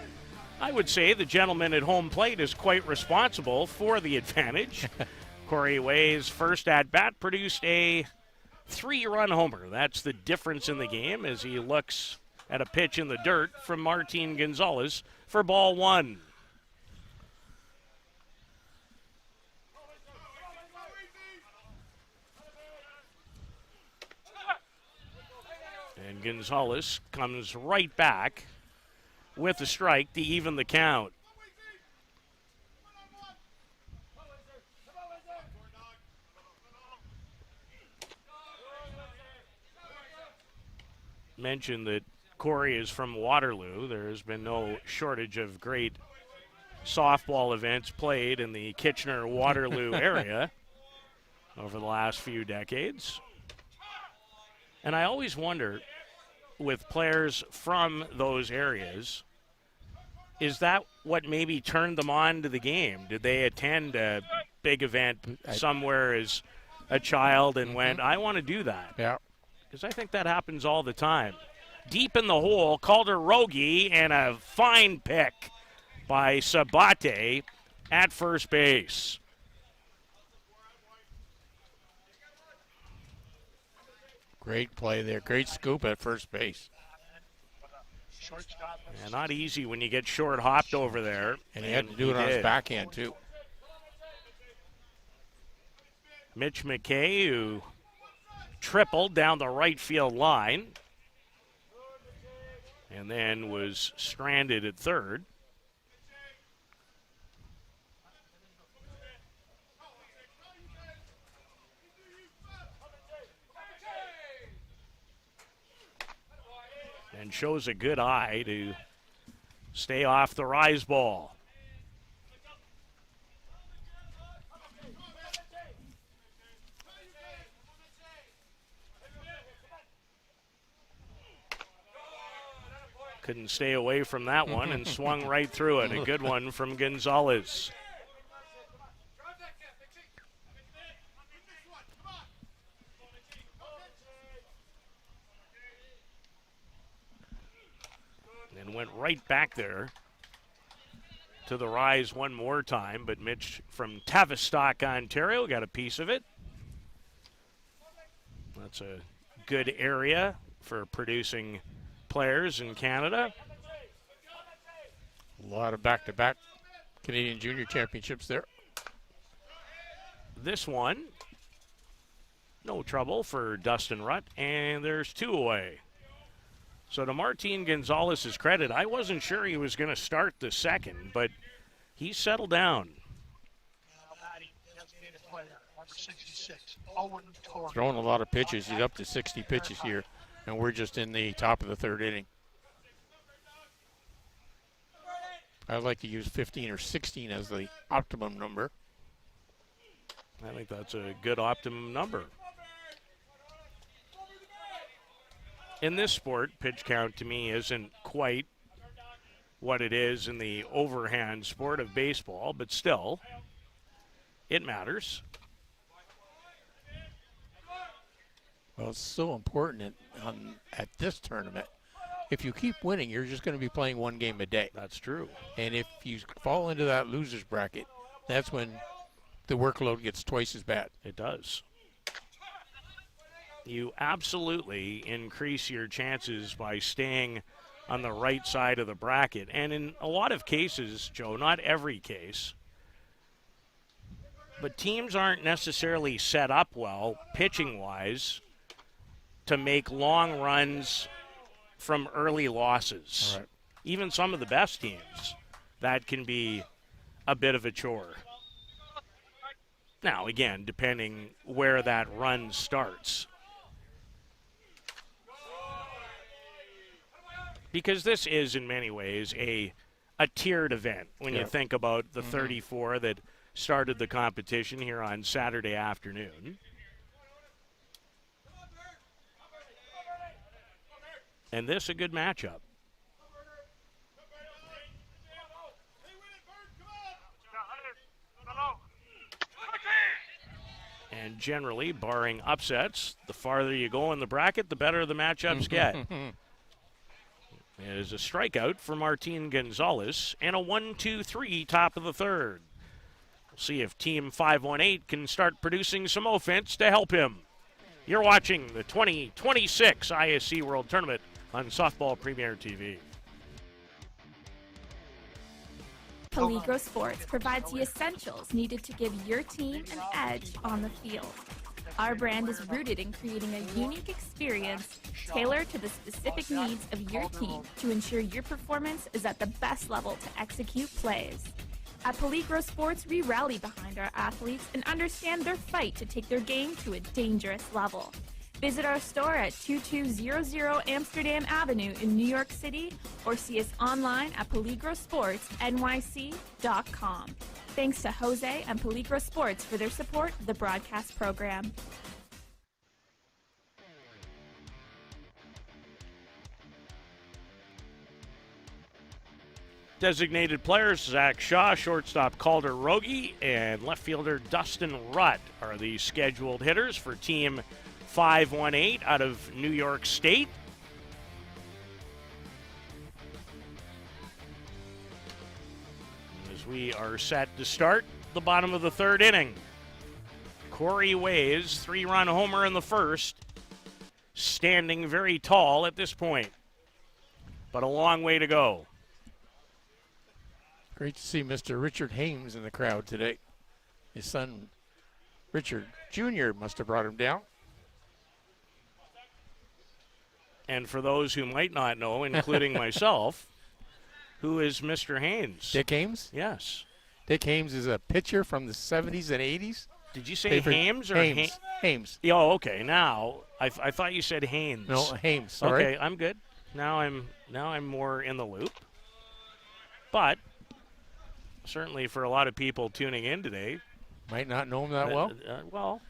Speaker 1: I would say the gentleman at home plate is quite responsible for the advantage. Corey Way's first at-bat produced a 3-run homer. That's the difference in the game as he looks at a pitch in the dirt from Martin Gonzalez for ball one. And Gonzalez comes right back with a strike to even the count. Mentioned that Corey is from Waterloo. There has been no shortage of great softball events played in the Kitchener-Waterloo area over the last few decades. And I always wonder, with players from those areas, is that what maybe turned them on to the game? Did they attend a big event somewhere as a child and went, I want to do that?
Speaker 2: Yeah.
Speaker 1: Because I think that happens all the time. Deep in the hole, Calder Rogie, and a fine pick by Sabate at first base.
Speaker 2: Great play there. Great scoop at first base.
Speaker 1: And not easy when you get short hopped over there.
Speaker 2: And he had to do it on his backhand, too.
Speaker 1: Mitch McKay, who tripled down the right field line and then was stranded at third. And shows a good eye to stay off the rise ball. Couldn't stay away from that one and swung right through it. A good one from Gonzalez. And went right back there to the rise one more time, but Mitch from Tavistock, Ontario, got a piece of it. That's a good area for producing players in Canada.
Speaker 2: A lot of back-to-back Canadian Junior Championships there.
Speaker 1: This one, no trouble for Dustin Rutt, and there's two away. So to Martin Gonzalez's credit, I wasn't sure he was going to start the second, but he settled down.
Speaker 2: Throwing a lot of pitches. He's up to 60 pitches here, and we're just in the top of the third inning. I'd like to use 15 or 16 as the optimum number.
Speaker 1: I think that's a good optimum number. In this sport, pitch count to me isn't quite what it is in the overhand sport of baseball, but still, it matters.
Speaker 2: Well, it's so important at this tournament. If you keep winning, you're just going to be playing one game a day.
Speaker 1: That's true.
Speaker 2: And if you fall into that loser's bracket, that's when the workload gets twice as bad.
Speaker 1: It does. You absolutely increase your chances by staying on the right side of the bracket. And in a lot of cases, Joe, not every case, but teams aren't necessarily set up well, pitching-wise, to make long runs from early losses.
Speaker 2: Right.
Speaker 1: Even some of the best teams, that can be a bit of a chore. Now, again, depending where that run starts. Because this is, in many ways, a tiered event when you think about the 34 that started the competition here on Saturday afternoon. And this a good matchup. And generally, barring upsets, the farther you go in the bracket, the better the matchups get. It is a strikeout for Martin Gonzalez and a 1-2-3 top of the third. We'll see if Team 518 can start producing some offense to help him. You're watching the 2026 ISC World Tournament on Softball Premier TV.
Speaker 8: Peligro Sports provides the essentials needed to give your team an edge on the field. Our brand is rooted in creating a unique experience tailored to the specific needs of your team to ensure your performance is at the best level to execute plays. At Peligro Sports, we rally behind our athletes and understand their fight to take their game to a dangerous level. Visit our store at 2200 Amsterdam Avenue in New York City or see us online at peligrosportsnyc.com. Thanks to Jose and Peligro Sports for their support of the broadcast program.
Speaker 1: Designated players Zach Shaw, shortstop Calder Rogie, and left fielder Dustin Rutt are the scheduled hitters for Team 518 out of New York State. As we are set to start the bottom of the third inning. Corey Ways, 3-run homer in the first, standing very tall at this point, but a long way to go.
Speaker 2: Great to see Mr. Richard Hames in the crowd today. His son, Richard Jr., must have brought him down.
Speaker 1: And for those who might not know, including myself, who is Mr. Hames?
Speaker 2: Dick Hames?
Speaker 1: Yes.
Speaker 2: Dick Hames is a pitcher from the 70s and 80s.
Speaker 1: Did you say Hames or
Speaker 2: Hames? Hames.
Speaker 1: Oh, okay. Now I thought you said Haynes.
Speaker 2: No, Hames. Sorry.
Speaker 1: Okay, I'm good. Now I'm more in the loop. But certainly for a lot of people tuning in today,
Speaker 2: might not know him that well.
Speaker 1: Well,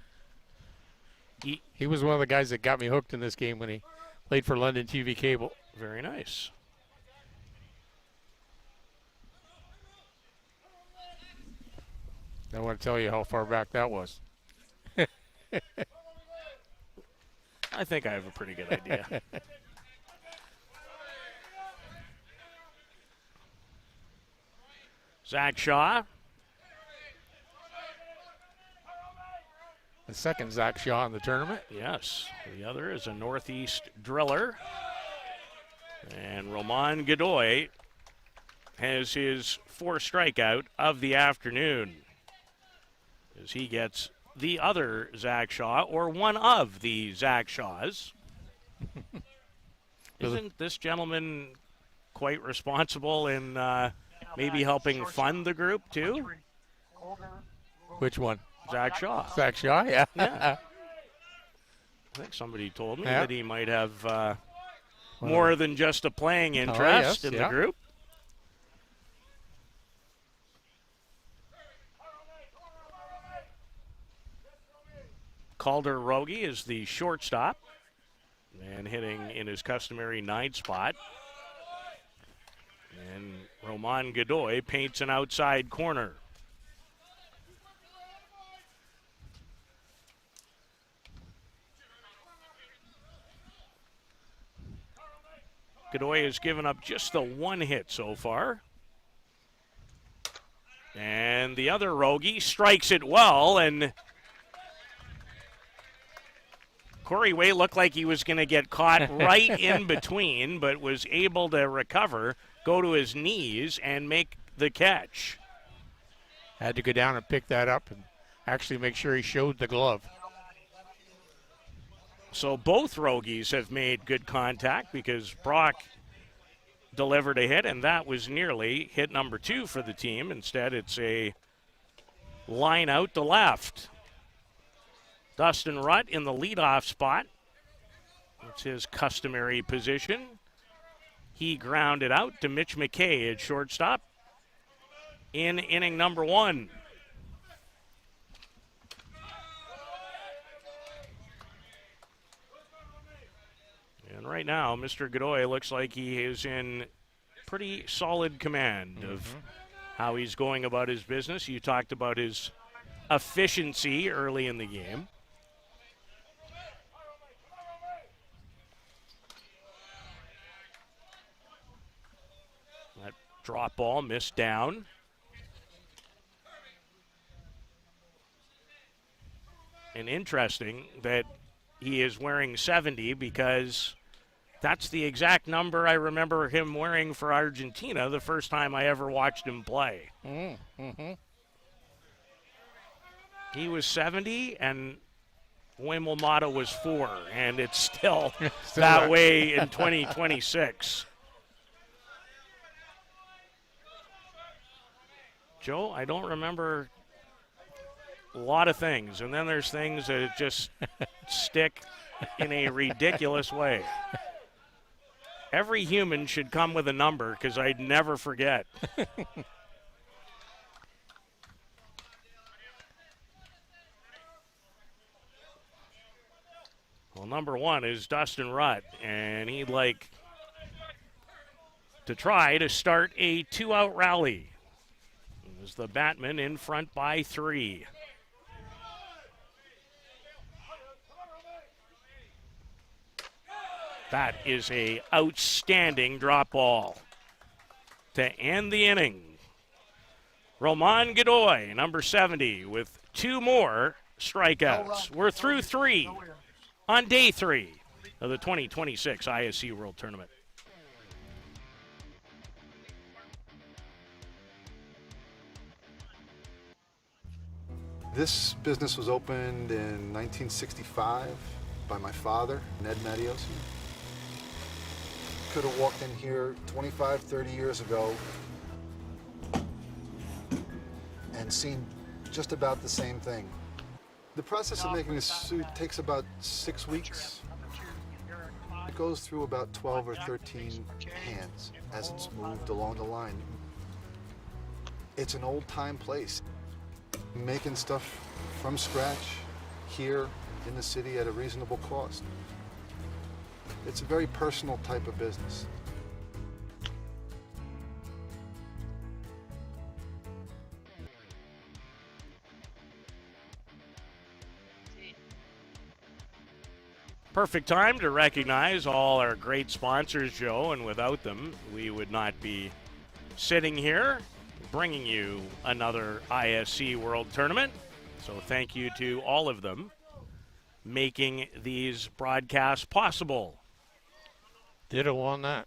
Speaker 2: he was one of the guys that got me hooked in this game when he played for London TV Cable.
Speaker 1: Very nice.
Speaker 2: I want to tell you how far back that was.
Speaker 1: I think I have a pretty good idea. Zach Shaw.
Speaker 2: The second Zach Shaw in the tournament.
Speaker 1: Yes. The other is a Northeast driller. And Roman Godoy has his fourth strikeout of the afternoon as he gets the other Zach Shaw, or one of the Zach Shaws. Isn't this gentleman quite responsible in maybe helping fund the group too?
Speaker 2: Which one?
Speaker 1: Zach Shaw.
Speaker 2: Zach Shaw, yeah.
Speaker 1: Yeah. I think somebody told me that he might have more than just a playing interest in the group. Calder Rogie is the shortstop and hitting in his customary 9th spot. And Roman Godoy paints an outside corner. Godoy has given up just the one hit so far. And the other Rogie strikes it well, and Corey Way looked like he was going to get caught right in between, but was able to recover, go to his knees, and make the catch.
Speaker 2: Had to go down and pick that up and actually make sure he showed the glove.
Speaker 1: So both Rogies have made good contact because Brock delivered a hit, and that was nearly hit number 2 for the team. Instead, it's a line out to left. Dustin Rutt in the leadoff spot. It's his customary position. He grounded out to Mitch McKay at shortstop in inning number 1. And right now, Mr. Godoy looks like he is in pretty solid command of how he's going about his business. You talked about his efficiency early in the game. That drop ball missed down. And interesting that he is wearing 70 because that's the exact number I remember him wearing for Argentina the first time I ever watched him play. He was 70 and Waymo was 4, and it's still that way in 2026. Joe, I don't remember a lot of things, and then there's things that just stick in a ridiculous way. Every human should come with a number because I'd never forget. Well, number 1 is Dustin Rutt, and he'd like to try to start a 2-out rally. As the Batmen in front by 3. That is a outstanding drop ball to end the inning. Roman Godoy, number 70, with 2 more strikeouts. We're through 3 on day 3 of the 2026 ISC World Tournament.
Speaker 9: This business was opened in 1965 by my father, Ned Matiosi. Could have walked in here 25, 30 years ago and seen just about the same thing. The process of making a suit takes about 6 weeks. It goes through about 12 or 13 hands as it's moved along the line. It's an old-time place. Making stuff from scratch here in the city at a reasonable cost. It's a very personal type of business.
Speaker 1: Perfect time to recognize all our great sponsors, Joe, and without them, we would not be sitting here bringing you another ISC World Tournament. So thank you to all of them making these broadcasts possible.
Speaker 2: Ditto on that.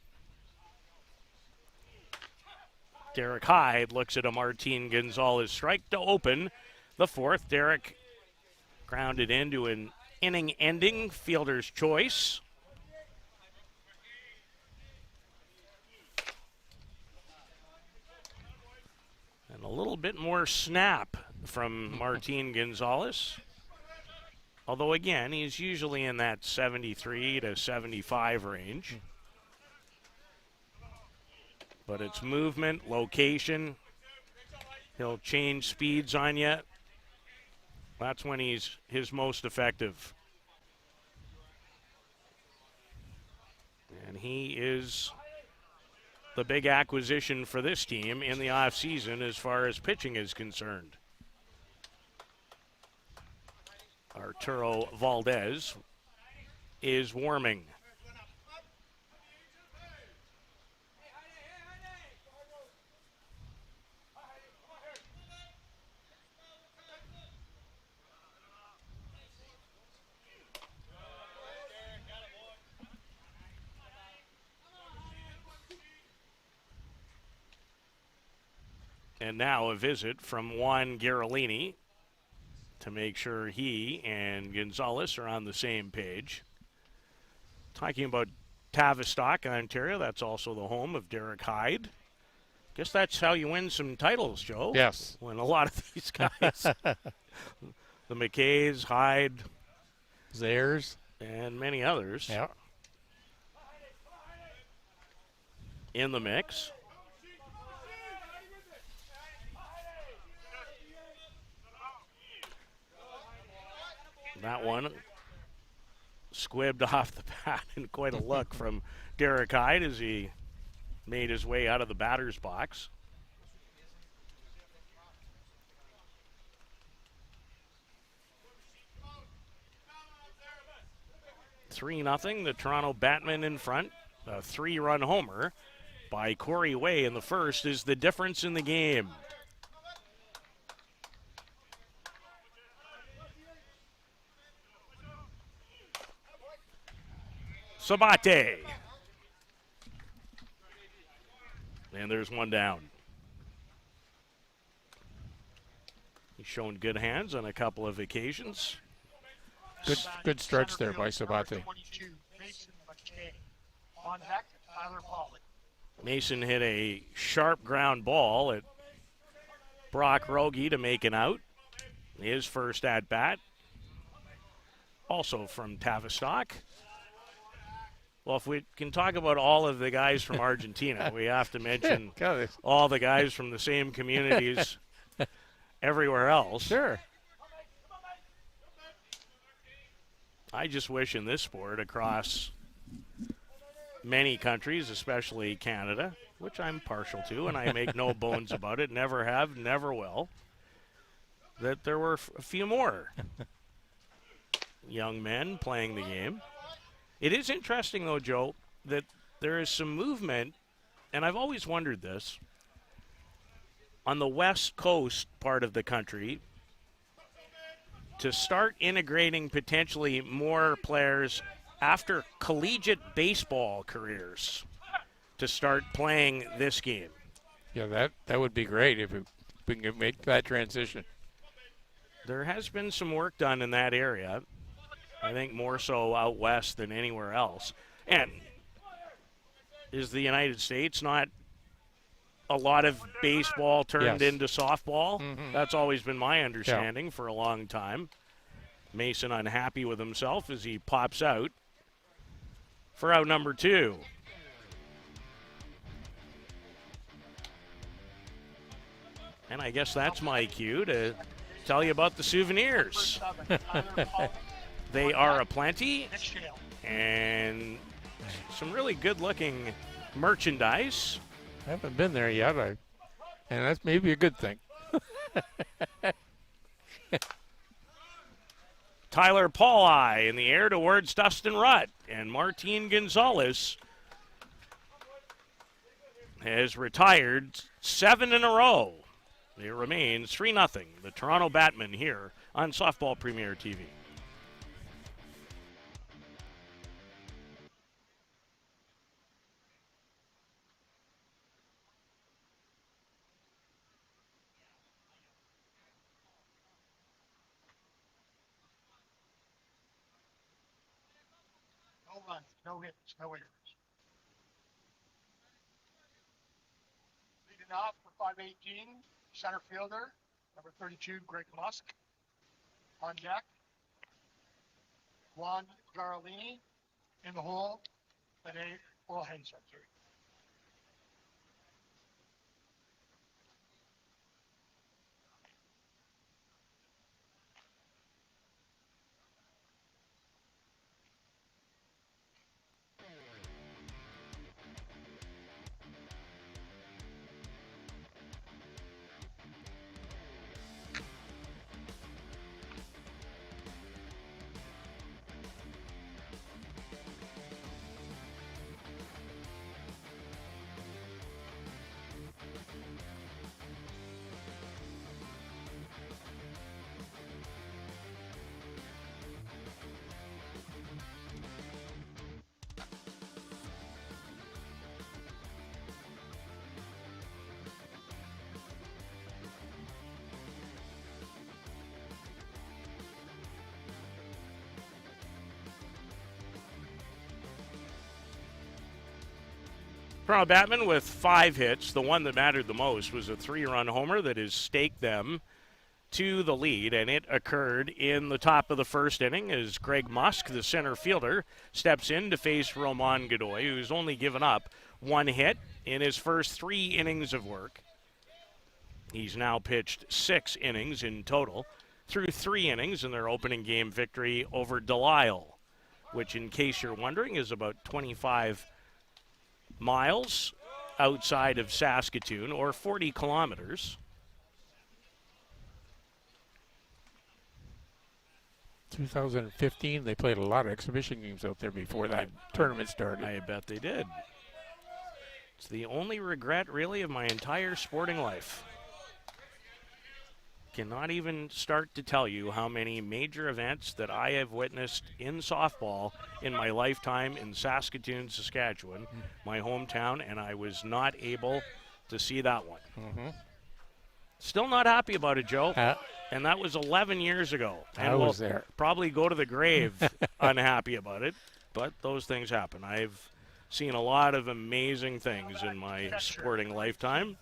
Speaker 1: Derek Hyde looks at a Martin Gonzalez strike to open the 4th. Derek grounded into an inning-ending fielder's choice. And a little bit more snap from Martin Gonzalez. Although, again, he's usually in that 73 to 75 range. But it's movement, location. He'll change speeds on you. That's when he's his most effective. And he is the big acquisition for this team in the offseason as far as pitching is concerned. Arturo Valdez is warming. And now a visit from Juan Garolini to make sure he and Gonzalez are on the same page. Talking about Tavistock, Ontario, that's also the home of Derek Hyde. Guess that's how you win some titles, Joe.
Speaker 2: Yes.
Speaker 1: When a lot of these guys, the McKays, Hyde,
Speaker 2: Zayers,
Speaker 1: and many others,
Speaker 2: yeah,
Speaker 1: in the mix. That one squibbed off the bat, and quite a look from Derek Hyde as he made his way out of the batter's box. Three nothing. The Toronto Batmen in front. A 3-run homer by Corey Way in the first is the difference in the game. Sabate. And there's one down. He's shown good hands on a couple of occasions.
Speaker 2: Good stretch there by Sabate.
Speaker 1: Mason hit a sharp ground ball at Brock Rogie to make an out. His first at bat. Also from Tavistock. Well, if we can talk about all of the guys from Argentina, we have to mention all the guys from the same communities everywhere else.
Speaker 2: Sure.
Speaker 1: I just wish in this sport across many countries, especially Canada, which I'm partial to, and I make no bones about it, never have, never will, that there were a few more young men playing the game. It is interesting, though, Joe, that there is some movement, and I've always wondered this, on the West Coast part of the country to start integrating potentially more players after collegiate baseball careers to start playing this game.
Speaker 2: Yeah, that would be great if we can make that transition.
Speaker 1: There has been some work done in that area. I think more so out west than anywhere else. And is the United States not a lot of baseball turned into softball?
Speaker 2: Mm-hmm.
Speaker 1: That's always been my understanding for a long time. Mason unhappy with himself as he pops out for out number 2. And I guess that's my cue to tell you about the souvenirs. They are aplenty, and some really good-looking merchandise.
Speaker 2: I haven't been there yet, and that's maybe a good thing.
Speaker 1: Tyler Pauley in the air towards Dustin Rutt, and Martin Gonzalez has retired 7 in a row. It remains 3-0. The Toronto Batmen here on Softball Premier TV.
Speaker 3: No runs, no hits, no errors. Leading off for 518, center fielder, number 32, Greg Musk. On deck, Juan Garolini. In the hole, an oral hand surgery.
Speaker 1: Toronto Batman with 5 hits. The one that mattered the most was a 3-run homer that has staked them to the lead, and it occurred in the top of the first inning as Greg Musk, the center fielder, steps in to face Roman Godoy, who's only given up 1 hit in his first 3 innings of work. He's now pitched 6 innings in total through 3 innings in their opening game victory over Delisle, which, in case you're wondering, is about 25 miles outside of Saskatoon, or 40 kilometers.
Speaker 2: 2015, they played a lot of exhibition games out there before that tournament started.
Speaker 1: I bet they did. It's the only regret, really, of my entire sporting life. Cannot even start to tell you how many major events that I have witnessed in softball in my lifetime in Saskatoon, Saskatchewan, my hometown, and I was not able to see that one. Still not happy about it, Joe. And that was 11 years ago. And
Speaker 2: I was there.
Speaker 1: Probably go to the grave unhappy about it, but those things happen. I've seen a lot of amazing things in my sporting lifetime.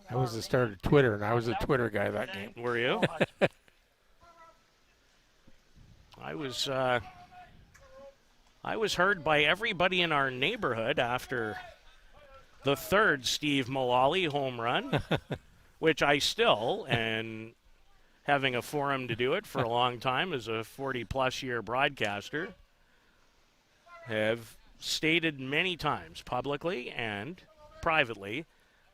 Speaker 2: I was the start of Twitter, and I was a Twitter guy that game.
Speaker 1: Were you? I was heard by everybody in our neighborhood after the 3rd Steve Mullally home run, which I still, and having a forum to do it for a long time as a 40-plus year broadcaster, have stated many times, publicly and privately,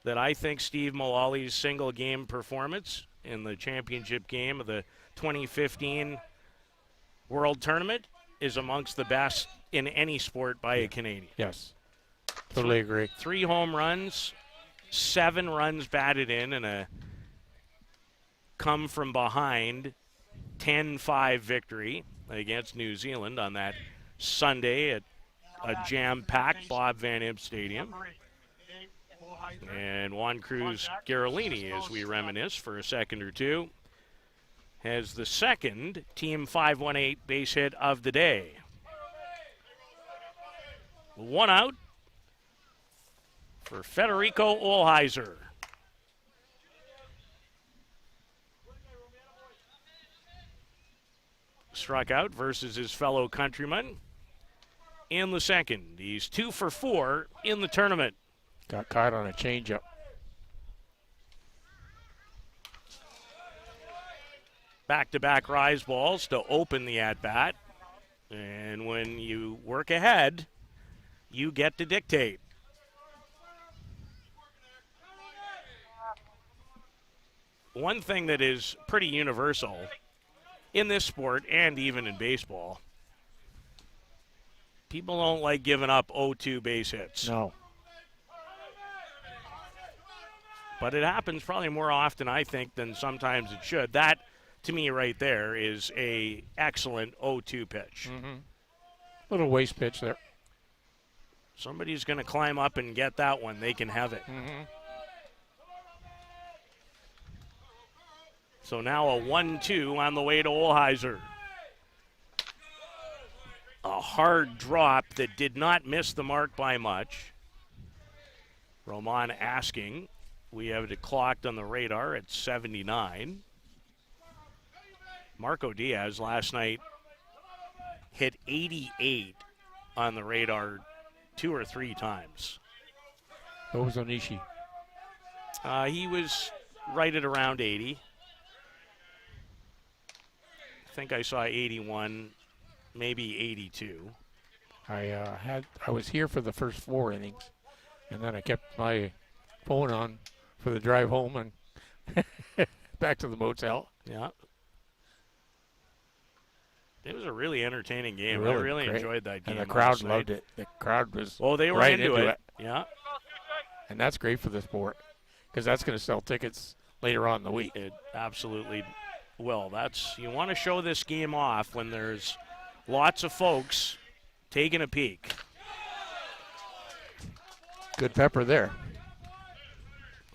Speaker 1: that I think Steve Mullally's single-game performance in the championship game of the 2015 World Tournament is amongst the best in any sport by a Canadian.
Speaker 2: Yes, totally agree.
Speaker 1: 3 home runs, 7 runs batted in, and a come-from-behind 10-5 victory against New Zealand on that Sunday at a jam-packed Bob Van Impe Stadium. And Juan Cruz Garolini, as we reminisce for a second or two, has the second Team 518 base hit of the day. 1 out for Federico Olheiser. Struck out versus his fellow countryman in the second. He's 2 for 4 in the tournament.
Speaker 2: Got caught on a changeup.
Speaker 1: Back-to-back rise balls to open the at-bat. And when you work ahead, you get to dictate. One thing that is pretty universal in this sport and even in baseball, people don't like giving up 0-2 base hits.
Speaker 2: No.
Speaker 1: But it happens probably more often, I think, than sometimes it should. That, to me, right there, is a excellent 0-2 pitch.
Speaker 2: Little waste pitch there.
Speaker 1: Somebody's going to climb up and get that one. They can have it. So now a 1-2 on the way to Olheiser. A hard drop that did not miss the mark by much. Roman asking. We have it clocked on the radar at 79. Marco Diaz last night hit 88 on the radar 2 or 3 times.
Speaker 2: What was Onishi?
Speaker 1: He was right at around 80. I think I saw 81, maybe 82.
Speaker 2: I was here for the first 4 innings, and then I kept my phone on for the drive home and back to the motel.
Speaker 1: Yeah. It was a really entertaining game.
Speaker 2: Really
Speaker 1: I really
Speaker 2: great.
Speaker 1: enjoyed that game.
Speaker 2: And the crowd
Speaker 1: last night.
Speaker 2: loved it. The crowd was
Speaker 1: they were
Speaker 2: right
Speaker 1: into it.
Speaker 2: it.
Speaker 1: Yeah.
Speaker 2: And that's great for the sport because that's going to sell tickets later on in the week.
Speaker 1: It absolutely will. You want to show this game off when there's lots of folks taking a peek.
Speaker 2: Good pepper there.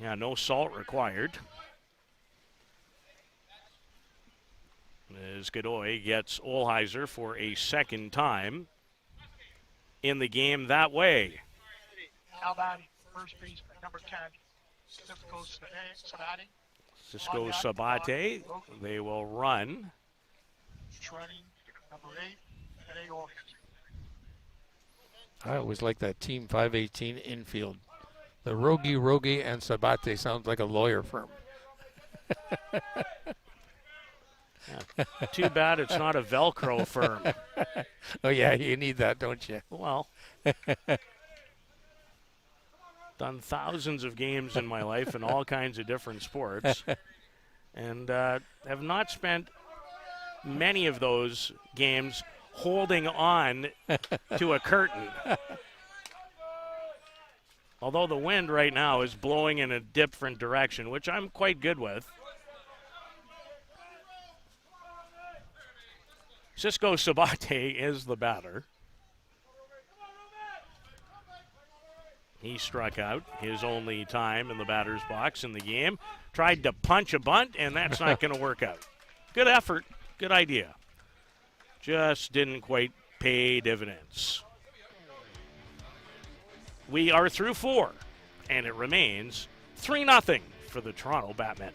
Speaker 1: Yeah, no salt required. As Godoy gets Olheiser for a second time in the game that way.
Speaker 3: First baseman, number 10, Cisco Sabati.
Speaker 1: Cisco Sabate, they will run.
Speaker 3: Shredding, number 8, and A. Organ.
Speaker 2: I always like that team 518 infield. The Rogi and Sabate sounds like a lawyer firm.
Speaker 1: Yeah. Too bad it's not a Velcro firm.
Speaker 2: Oh, yeah, you need that, don't you?
Speaker 1: Well, done thousands of games in my life in all kinds of different sports, and have not spent many of those games holding on to a curtain. Although the wind right now is blowing in a different direction, which I'm quite good with. Cisco Sabate is the batter. He struck out his only time in the batter's box in the game. Tried to punch a bunt, and that's not going to work out. Good effort, good idea. Just didn't quite pay dividends. We are through 4, and it remains 3-0 for the Toronto Batmen.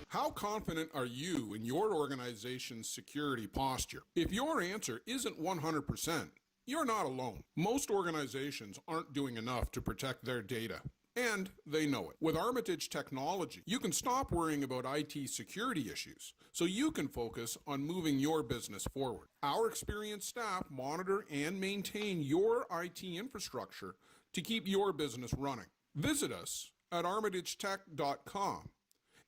Speaker 4: How confident are you in your organization's security posture? If your answer isn't 100%, you're not alone. Most organizations aren't doing enough to protect their data, and they know it. With Armitage technology, you can stop worrying about IT security issues so you can focus on moving your business forward. Our experienced staff monitor and maintain your IT infrastructure to keep your business running. Visit us at armitagetech.com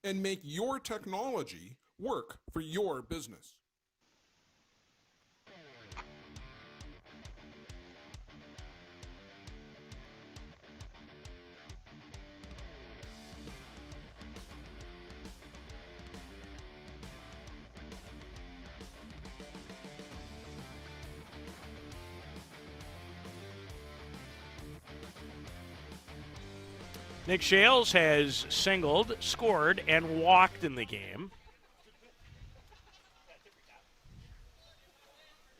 Speaker 4: and make your technology work for your business.
Speaker 1: Nick Shales has singled, scored, and walked in the game.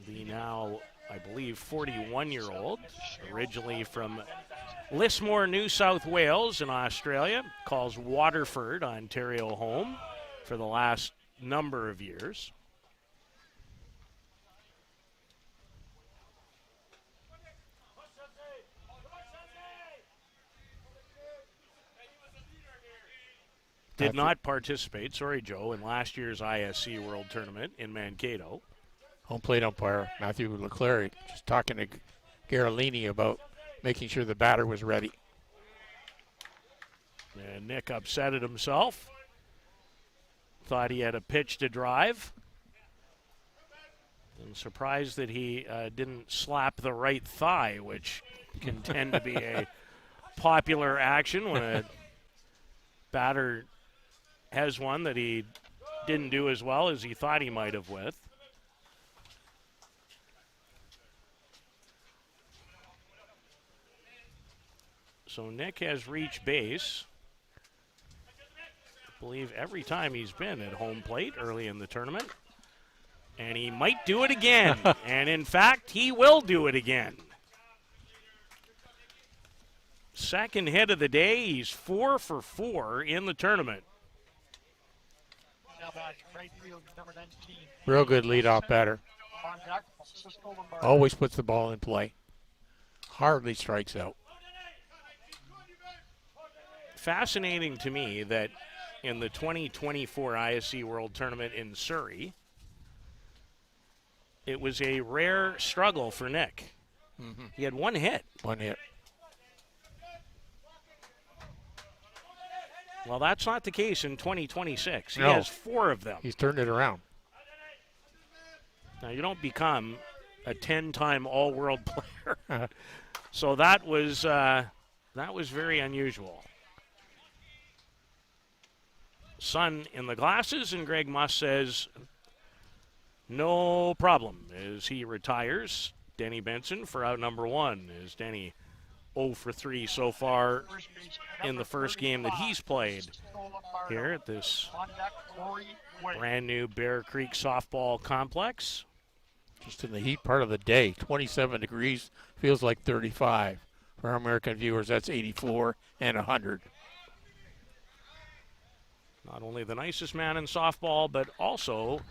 Speaker 1: The now, I believe, 41-year-old, originally from Lismore, New South Wales in Australia, calls Waterford, Ontario home for the last number of years. Did not participate, sorry Joe, in last year's ISC World Tournament in Mankato.
Speaker 2: Home plate umpire Matthew Leclerc just talking to Garolini about making sure the batter was ready.
Speaker 1: And Nick upset at himself. Thought he had a pitch to drive. And surprised that he didn't slap the right thigh, which can tend to be a popular action when a batter has one that he didn't do as well as he thought he might have with. So Nick has reached base, I believe, every time he's been at home plate early in the tournament. And he might do it again. And in fact, he will do it again. Second hit of the day. He's 4 for 4 in the tournament.
Speaker 2: Real good leadoff batter. Always puts the ball in play. Hardly strikes out.
Speaker 1: Fascinating to me that in the 2024 ISC World Tournament in Surrey, it was a rare struggle for Nick.
Speaker 2: Mm-hmm.
Speaker 1: He had one hit.
Speaker 2: One hit.
Speaker 1: Well, that's not the case in 2026. He
Speaker 2: No.
Speaker 1: has 4 of them.
Speaker 2: He's turned it around.
Speaker 1: Now, you don't become a 10-time All-World player. So that was very unusual. Sun in the glasses, and Greg Muss says, no problem as he retires. Denny Benson for out number 1 is Denny 0 for 3 so far in the first game that he's played here at this
Speaker 3: On deck, Corey Way.
Speaker 1: brand new Bear Creek softball complex.
Speaker 2: Just in the heat part of the day, 27 degrees, feels like 35. For our American viewers, that's 84 and 100.
Speaker 1: Not only the nicest man in softball, but also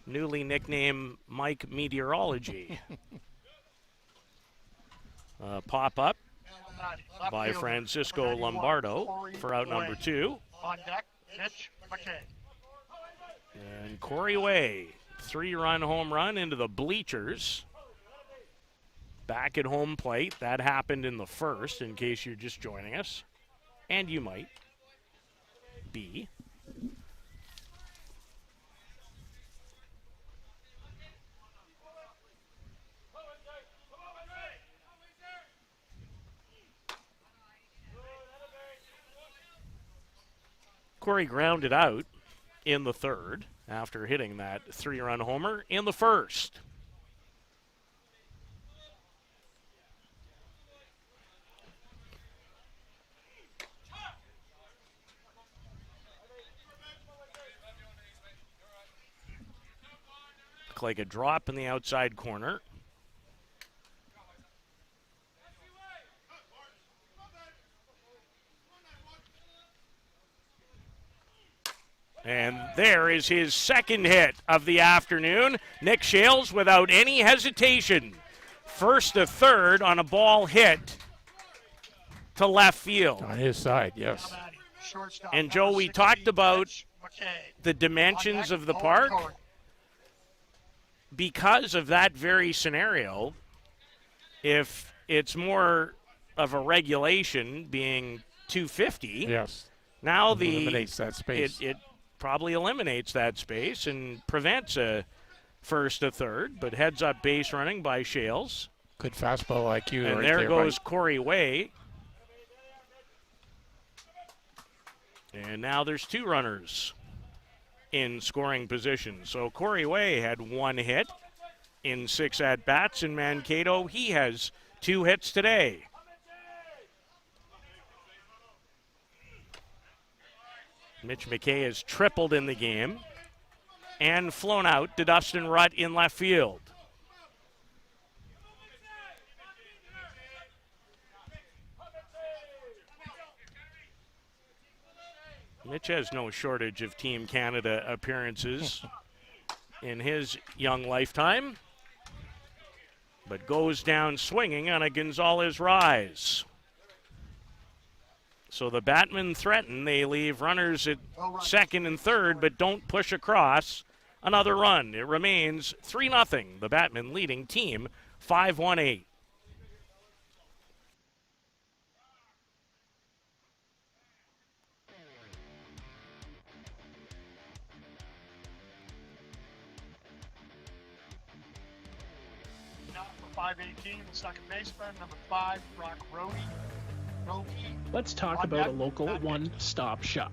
Speaker 1: newly nicknamed Mike Meteorology. Pop up by Francisco Lombardo for out number 2.
Speaker 3: On deck, Mitch McKay.
Speaker 1: And Corey Way, 3-run home run into the bleachers. Back at home plate. That happened in the first, in case you're just joining us. And you might be. Corey grounded out in the third after hitting that 3-run homer in the first. Looked like a drop in the outside corner. And there is his second hit of the afternoon. Nick Shales without any hesitation. First to third on a ball hit to left field.
Speaker 2: On his side, yes.
Speaker 1: And Joe, we talked about the dimensions of the park. Because of that very scenario, if it's more of a regulation being 250,
Speaker 2: yes,
Speaker 1: now
Speaker 2: it eliminates that space.
Speaker 1: It probably eliminates that space and prevents a first to third, but heads up base running by Shales.
Speaker 2: Good fastball IQ.
Speaker 1: And
Speaker 2: right
Speaker 1: there goes
Speaker 2: right.
Speaker 1: Corey Way. And now there's 2 runners in scoring position. So Corey Way had 1 hit in 6 at-bats in Mankato. He has 2 hits today. Mitch McKay has tripled in the game and flown out to Dustin Rutt in left field. Mitch has no shortage of Team Canada appearances in his young lifetime, but goes down swinging on a Gonzalez rise. So the Batmen threaten. They leave runners at second and third, but don't push across another run. It remains 3-0. The Batmen leading team 5-1-8.
Speaker 3: Now for 518, the second baseman, number 5, Brock Rohde.
Speaker 5: Let's talk about a local one-stop shop.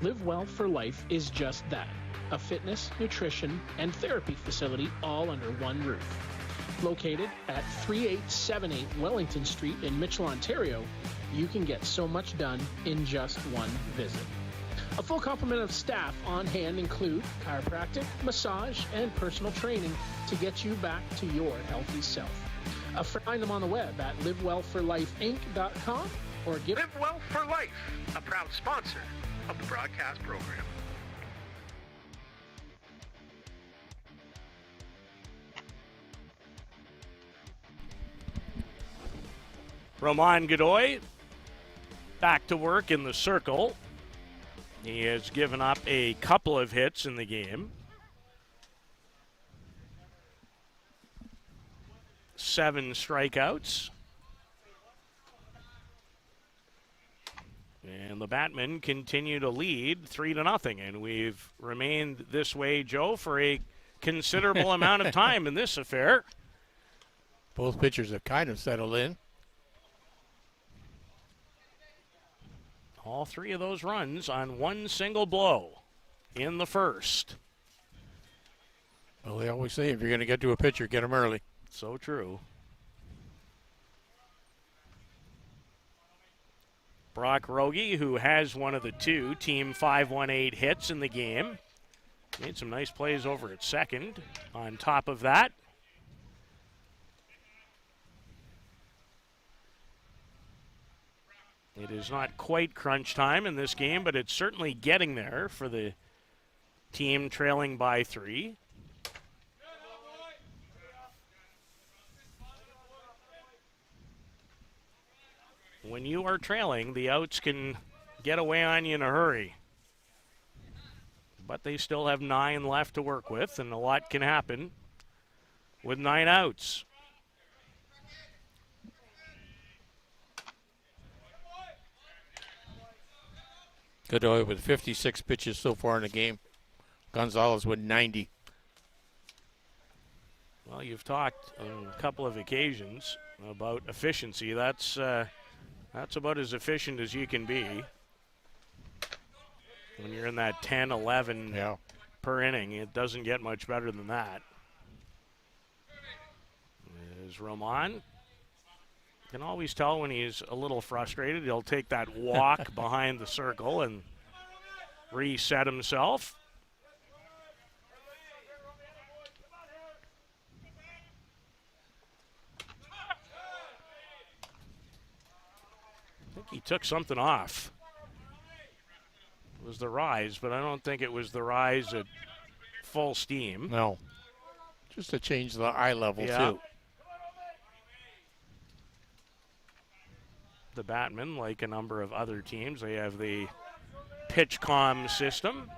Speaker 5: Live Well for Life is just that. A fitness, nutrition, and therapy facility all under one roof. Located at 3878 Wellington Street in Mitchell, Ontario, you can get so much done in just one visit. A full complement of staff on hand include chiropractic, massage, and personal training to get you back to your healthy self. Find them on the web at livewellforlifeinc.com or give
Speaker 6: Live Well for Life, a proud sponsor of the broadcast program.
Speaker 1: Roman Godoy back to work in the circle. He has given up a couple of hits in the game. 7 strikeouts. And the Batmen continue to lead 3-0. And we've remained this way, Joe, for a considerable amount of time in this affair.
Speaker 2: Both pitchers have kind of settled in.
Speaker 1: All 3 of those runs on one single blow in the first.
Speaker 2: Well, they always say if you're going to get to a pitcher, get him early.
Speaker 1: So true. Brock Rogie, who has one of the two Team 518 hits in the game. Made some nice plays over at second. On top of that, it is not quite crunch time in this game, but it's certainly getting there for the team trailing by 3. When you are trailing, the outs can get away on you in a hurry. But they still have 9 left to work with, and a lot can happen with 9 outs.
Speaker 2: Godoy with 56 pitches so far in the game. Gonzalez with 90.
Speaker 1: Well, you've talked on a couple of occasions about efficiency. That's about as efficient as you can be. When you're in that 10, 11 per inning, it doesn't get much better than that. There's Roman. You can always tell when he's a little frustrated. He'll take that walk behind the circle and reset himself. I think he took something off. It was the rise, but I don't think it was the rise at full steam.
Speaker 2: No. Just to change the eye level, too.
Speaker 1: The Batmen, like a number of other teams, they have the PitchCom system.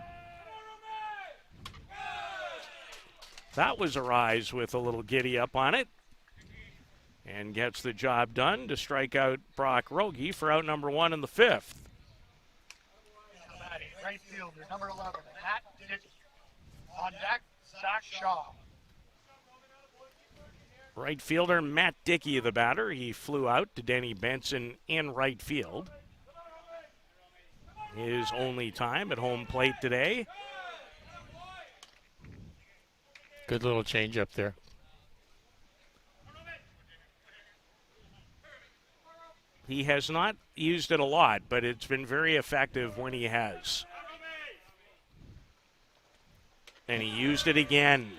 Speaker 1: That was a rise with a little giddy up on it. And gets the job done to strike out Brock Rogie for out number 1 in the 5th.
Speaker 3: Right fielder, number 11, Matt Dickey. On deck, Zach Shaw.
Speaker 1: Right fielder Matt Dickey, the batter. He flew out to Denny Benson in right field. His only time at home plate today.
Speaker 2: Good little change up there.
Speaker 1: He has not used it a lot, but it's been very effective when he has. And he used it again.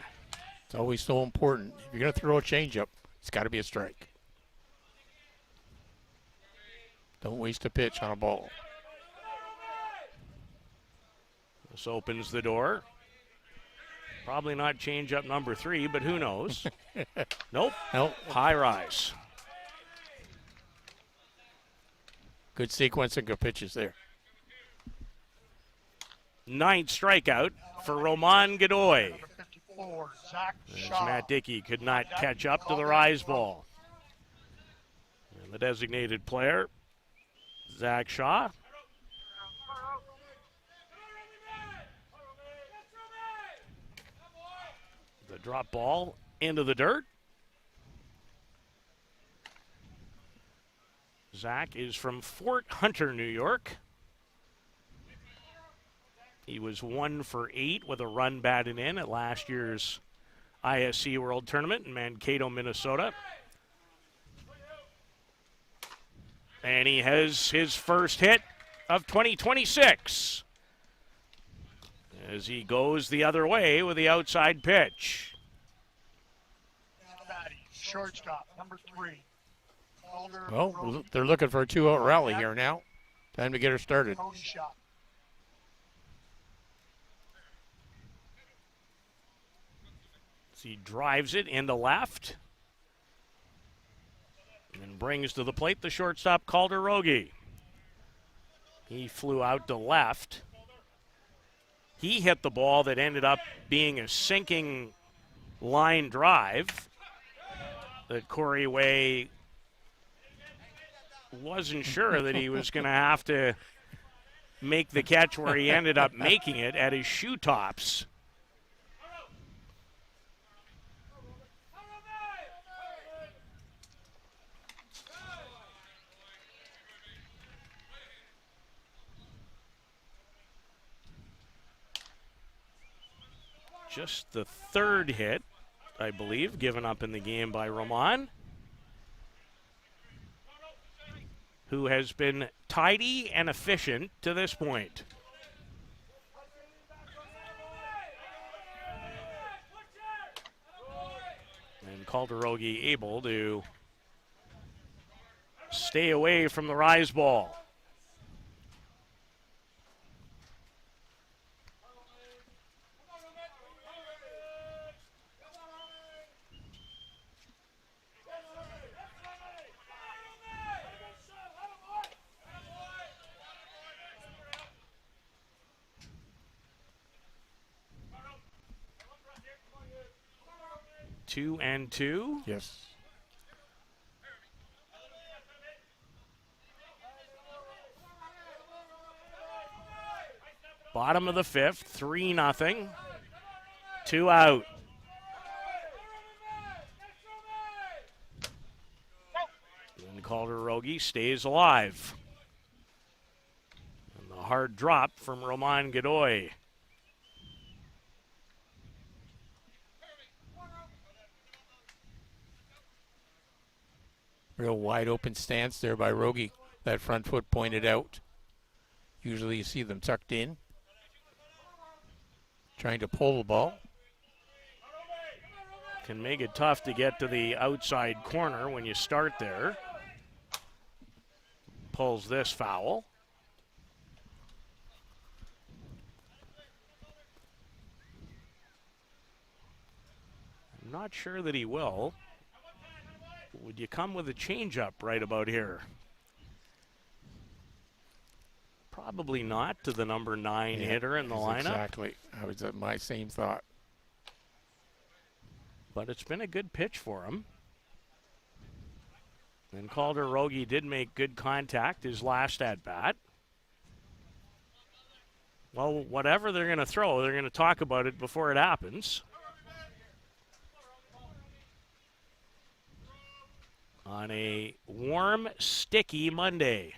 Speaker 2: It's always so important. If you're going to throw a changeup, it's got to be a strike. Don't waste a pitch on a ball.
Speaker 1: This opens the door. Probably not changeup number 3, but who knows? Nope. High rise.
Speaker 2: Good sequencing of pitches there.
Speaker 1: 9th strikeout for Roman Godoy. As
Speaker 3: Shaw.
Speaker 1: Matt Dickey could not catch up to the rise ball. And the designated player, Zach Shaw. The drop ball into the dirt. Zach is from Fort Hunter, New York. He was 1 for 8 with a run batted in at last year's ISC World Tournament in Mankato, Minnesota. And he has his first hit of 2026 as he goes the other way with the outside pitch.
Speaker 3: Shortstop, number 3.
Speaker 2: Well, they're looking for a 2-out rally here now. Time to get her started.
Speaker 1: He drives it into left and brings to the plate the shortstop Calder Rogie. He flew out to left. He hit the ball that ended up being a sinking line drive that Corey Way wasn't sure that he was going to have to make the catch where he ended up making it at his shoe tops. Just the 3rd hit, I believe, given up in the game by Roman, who has been tidy and efficient to this point. And Calderogi able to stay away from the rise ball. Two and two.
Speaker 2: Yes.
Speaker 1: Bottom of the fifth, 3-0. 2 out. And Calderogi stays alive. And the hard drop from Roman Godoy.
Speaker 2: Real wide open stance there by Rogie. That front foot pointed out. Usually you see them tucked in. Trying to pull the ball.
Speaker 1: Can make it tough to get to the outside corner when you start there. Pulls this foul. I'm not sure that he will. Would you come with a changeup right about here? Probably not to the number 9 hitter in the lineup.
Speaker 2: Exactly. I was at my same thought.
Speaker 1: But it's been a good pitch for him. And Calderogi did make good contact his last at-bat. Well, whatever they're going to throw, they're going to talk about it before it happens. On a warm, sticky Monday.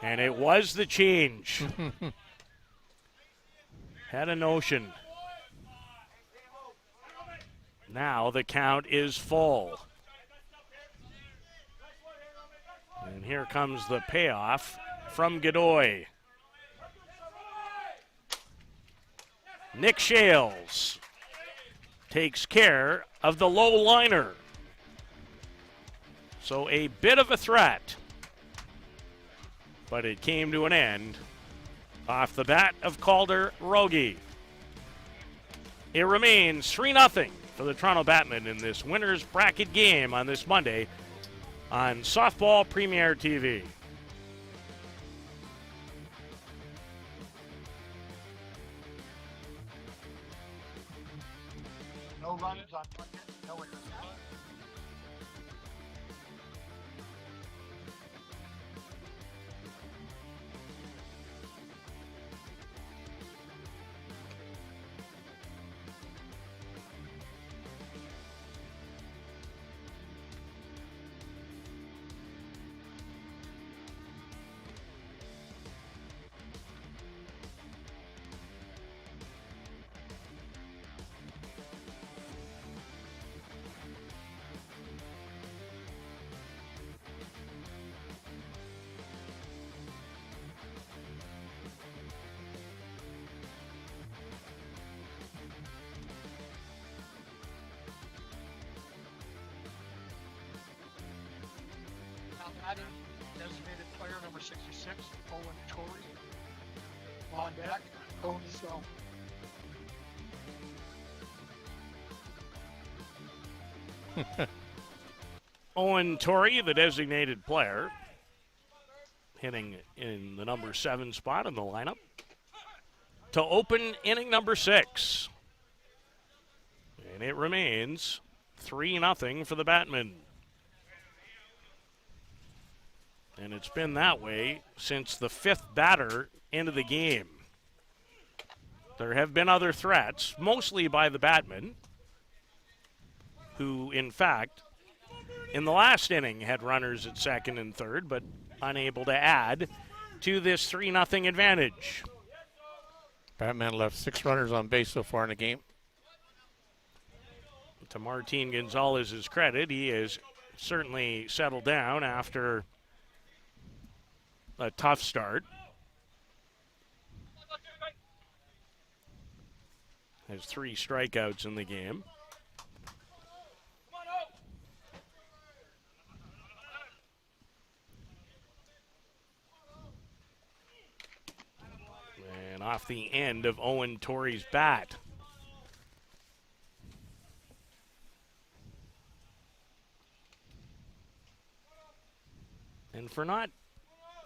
Speaker 1: And it was the change. Had a notion. Now the count is full. And here comes the payoff from Godoy. Nick Shales takes care of the low liner. So a bit of a threat. But it came to an end off the bat of Calderogi. It remains 3-0 for the Toronto Batmen in this winner's bracket game on this Monday on Softball Premier TV.
Speaker 3: No runs on one hit, no errors. Adding designated player number 66, Owen Torrey. On deck, Owen so.
Speaker 1: Owen Torrey, the designated player, hitting in the number 7 spot in the lineup to open inning number 6. And it remains 3-0 for the Batmen. And it's been that way since the 5th batter into the game. There have been other threats, mostly by the Batmen, who, in fact, in the last inning had runners at second and third, but unable to add to this 3-0 advantage.
Speaker 2: Batman left 6 runners on base so far in the game.
Speaker 1: To Martin Gonzalez's credit, he has certainly settled down after a tough start. Has 3 strikeouts in the game. And off the end of Owen Torrey's bat. And for not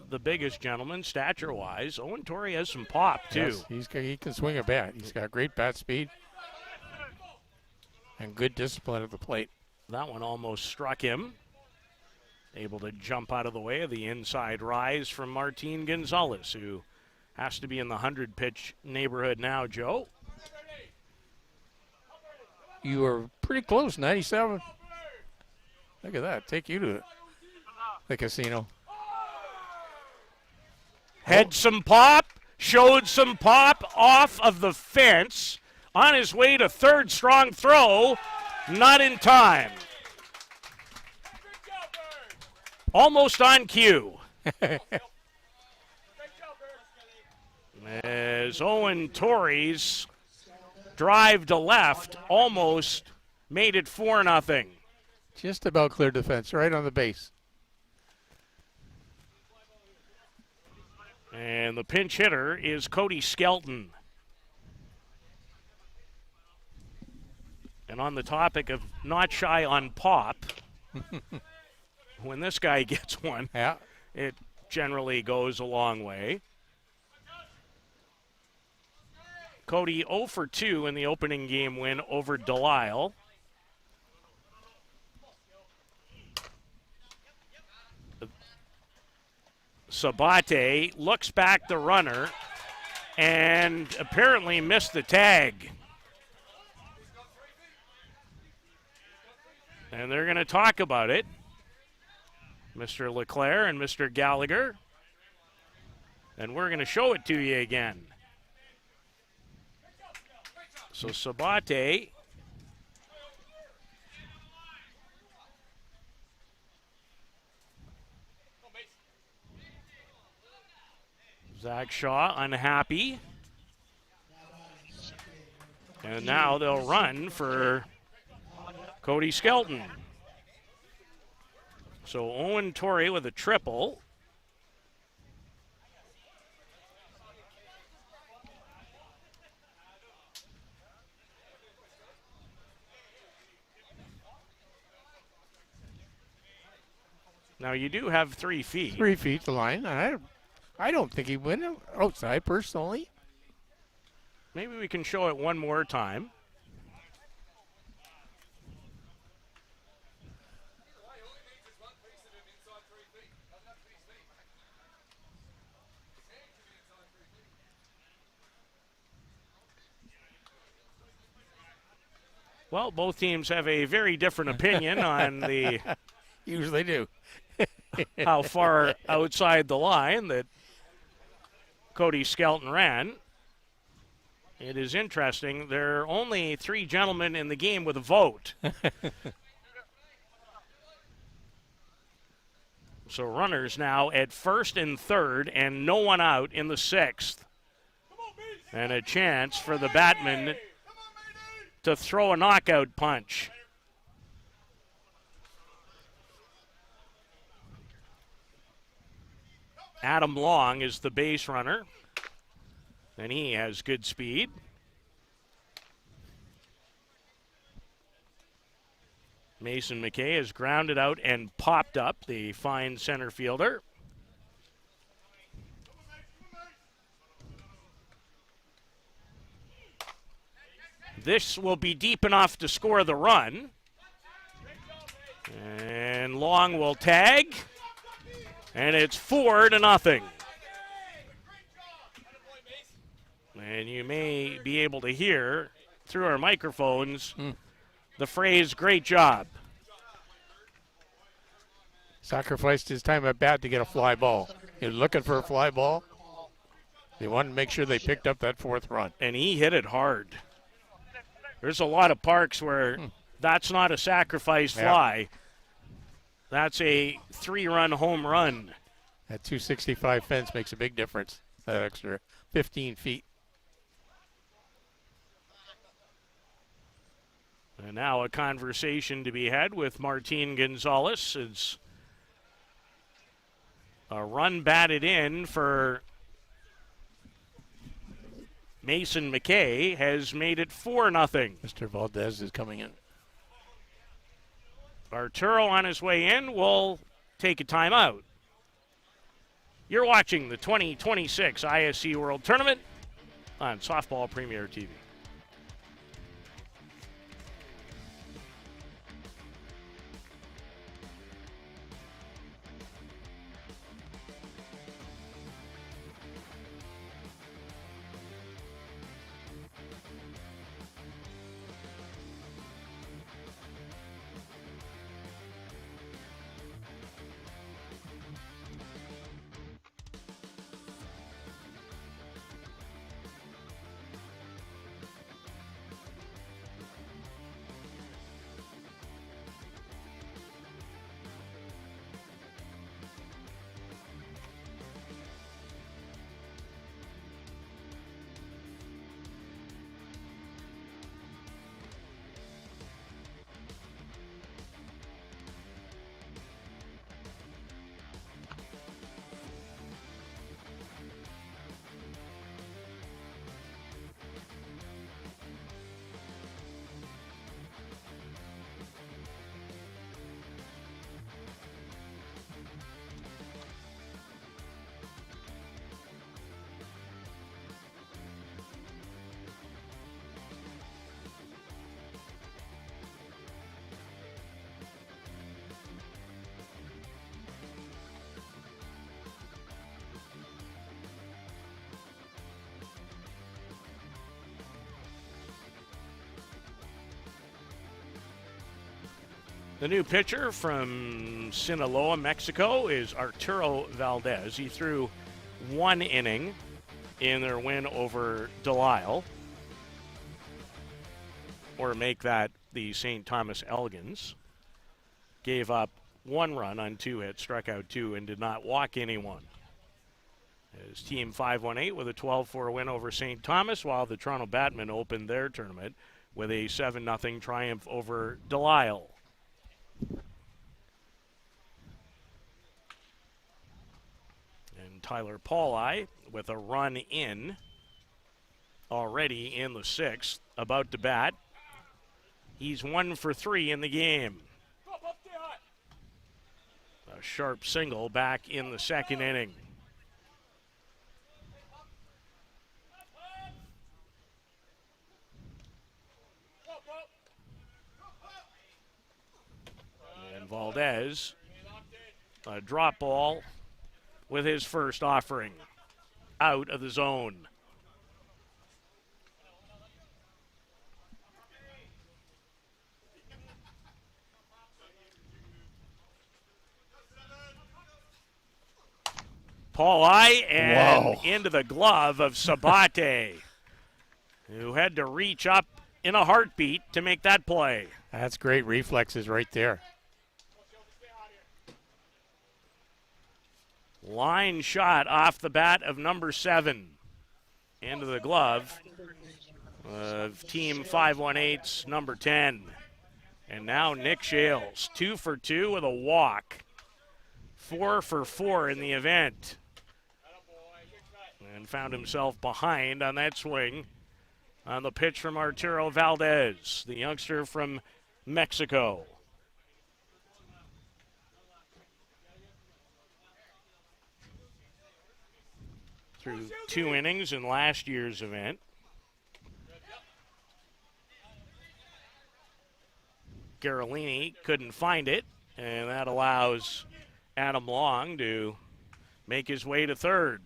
Speaker 1: the biggest gentleman, stature-wise, Owen Torrey has some pop, too.
Speaker 2: Yes, he can swing a bat. He's got great bat speed and good discipline at the plate.
Speaker 1: That one almost struck him. Able to jump out of the way of the inside rise from Martin Gonzalez, who has to be in the 100-pitch neighborhood now, Joe.
Speaker 2: You were pretty close, 97. Look at that. Take you to the casino.
Speaker 1: Had some pop, showed some pop off of the fence. On his way to third, strong throw, not in time. Almost on cue. As Owen Torrey's drive to left almost made it 4-0.
Speaker 2: Just about cleared the fence, right on the base.
Speaker 1: And the pinch hitter is Cody Skelton. And on the topic of not shy on pop, when this guy gets one,
Speaker 2: yeah,
Speaker 1: it generally goes a long way. Cody 0 for 2 in the opening game win over Delisle. Sabate looks back the runner and apparently missed the tag. And they're going to talk about it. Mr. LeClaire and Mr. Gallagher. And we're going to show it to you again. So Sabate Zach Shaw unhappy. And now they'll run for Cody Skelton. So Owen Torrey with a triple. Now you do have 3 feet.
Speaker 2: 3 feet the line. I don't think he went outside personally.
Speaker 1: Maybe we can show it one more time. Well, both teams have a very different opinion on the
Speaker 2: usually do.
Speaker 1: how far outside the line that Cody Skelton ran. It is interesting. There are only 3 gentlemen in the game with a vote. So runners now at first and third and no one out in the 6th. And a chance for the Batmen to throw a knockout punch. Adam Long is the base runner, and he has good speed. Mason McKay has grounded out and popped up, the fine center fielder. This will be deep enough to score the run. And Long will tag. And it's 4-0. And you may be able to hear through our microphones the phrase, great job.
Speaker 2: Sacrificed his time at bat to get a fly ball. He was looking for a fly ball. They wanted to make sure they picked up that 4th run.
Speaker 1: And he hit it hard. There's a lot of parks where that's not a sacrifice fly. That's a 3-run home run.
Speaker 2: That 265 fence makes a big difference. That extra 15 feet.
Speaker 1: And now a conversation to be had with Martin Gonzalez. It's a run batted in for Mason McKay has made it 4-0.
Speaker 2: Mr. Valdez is coming in.
Speaker 1: Arturo on his way in will take a timeout. You're watching the 2026 ISC World Tournament on Softball Premier TV. The new pitcher from Sinaloa, Mexico, is Arturo Valdez. He threw 1 inning in their win over Delisle, or make that the St. Thomas Elgins. Gave up 1 run on 2 hits, struck out 2, and did not walk anyone. His team 5-1-8 with a 12-4 win over St. Thomas, while the Toronto Batmen opened their tournament with a 7-0 triumph over Delisle. And Tyler Pauli with a run in already in the 6th, about to bat. He's 1 for 3 in the game. A sharp single back in the 2nd inning. And Valdez, a drop ball with his first offering, out of the zone. Pauli and into the glove of Sabate, who had to reach up in a heartbeat to make that play.
Speaker 2: That's great reflexes right there.
Speaker 1: Line shot off the bat of number 7 into the glove of Team 518's number 10. And now Nick Shales, 2 for 2 with a walk. 4 for 4 in the event. And found himself behind on that swing on the pitch from Arturo Valdez, the youngster from Mexico. Through 2 innings in last year's event. Garolini couldn't find it, and that allows Adam Long to make his way to third.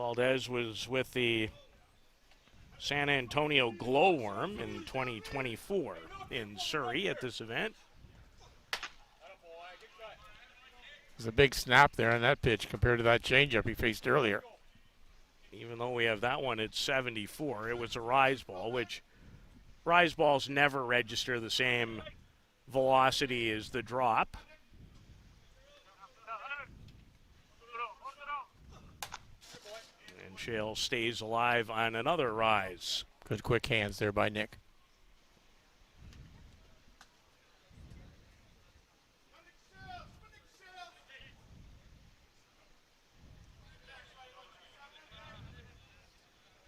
Speaker 1: Valdez was with the San Antonio Glowworm in 2024 in Surrey at this event.
Speaker 2: There's a big snap there on that pitch compared to that changeup he faced earlier.
Speaker 1: Even though we have that one at 74, it was a rise ball, which rise balls never register the same velocity as the drop. And Shale stays alive on another rise.
Speaker 2: Good quick hands there by Nick.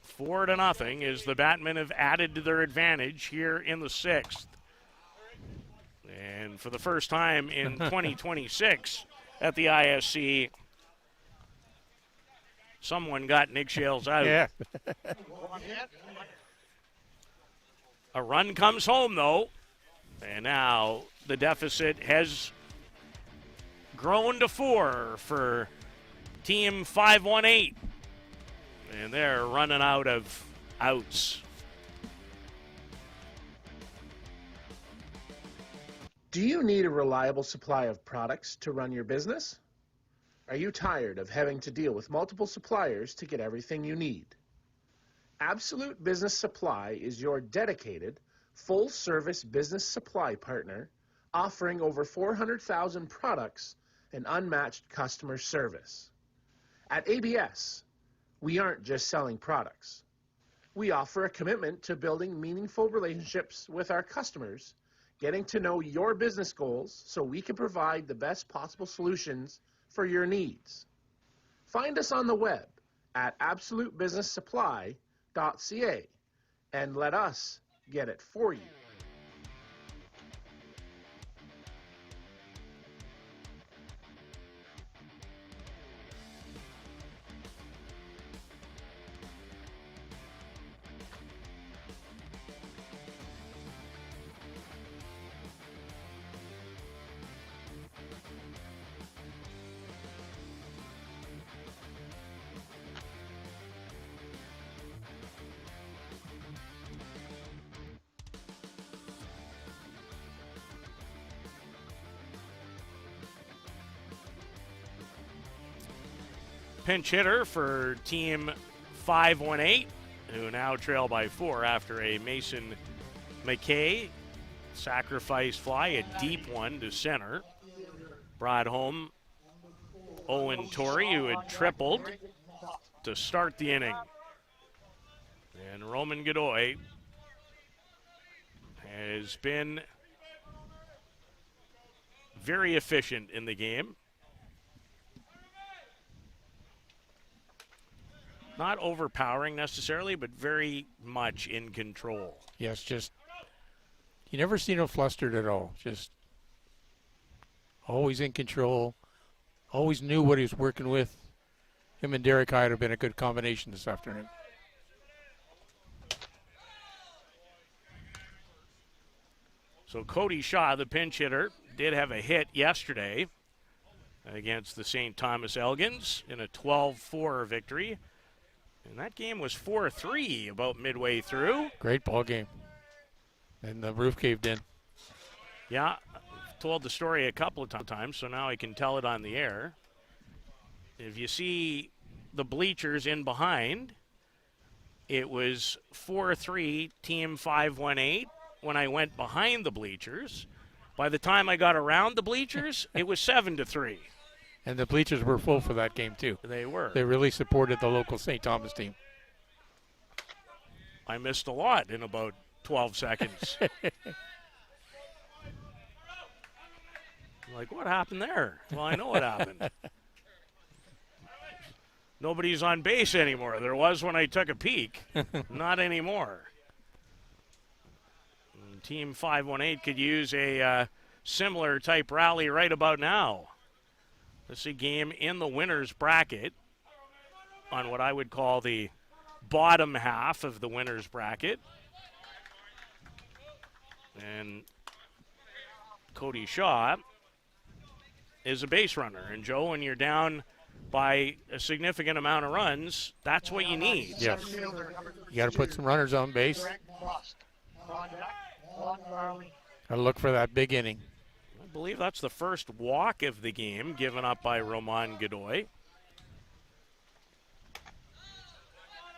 Speaker 1: Four to nothing as the Batmen have added to their advantage here in the sixth. And for the first time in 2026 at the ISC, someone got Nick Shales out.
Speaker 2: Yeah.
Speaker 1: A run comes home, though. And now the deficit has grown to 4 for Team 518. And they're running out of outs.
Speaker 7: Do you need a reliable supply of products to run your business? Are you tired of having to deal with multiple suppliers to get everything you need? Absolute Business Supply is your dedicated, full-service business supply partner offering over 400,000 products and unmatched customer service. At ABS, we aren't just selling products. We offer a commitment to building meaningful relationships with our customers, getting to know your business goals so we can provide the best possible solutions for your needs. Find us on the web at absolutebusinesssupply.ca and let us get it for you.
Speaker 1: Pinch hitter for Team 518, who now trail by 4 after a Mason McKay sacrifice fly, a deep one to center. Brought home Owen Torrey, who had tripled to start the inning. And Roman Godoy has been very efficient in the game. Not overpowering necessarily, but very much in control.
Speaker 2: Yes, just, you never seen him flustered at all. Just always in control, always knew what he was working with. Him and Derek Hyde have been a good combination this afternoon.
Speaker 1: So Cody Shaw, the pinch hitter, did have a hit yesterday against the St. Thomas Elgins in a 12-4 victory. And that game was 4-3 about midway through.
Speaker 2: Great ball game. And the roof caved in.
Speaker 1: Yeah, I've told the story a couple of times, so now I can tell it on the air. If you see the bleachers in behind, it was 4-3 Team 518 when I went behind the bleachers. By the time I got around the bleachers, it was 7-3.
Speaker 2: And the bleachers were full for that game, too.
Speaker 1: They were.
Speaker 2: They really supported the local St. Thomas team.
Speaker 1: I missed a lot in about 12 seconds. Like, what happened there? Well, I know what happened. Nobody's on base anymore. There was when I took a peek. Not anymore. And Team 518 could use a similar type rally right about now. This is a game in the winner's bracket on what I would call the bottom half of the winner's bracket. And Cody Shaw is a base runner. And Joe, when you're down by a significant amount of runs, that's what you need.
Speaker 2: Yes. You got to put some runners on base. Got to look for that big inning.
Speaker 1: I believe that's the first walk of the game given up by Roman Godoy.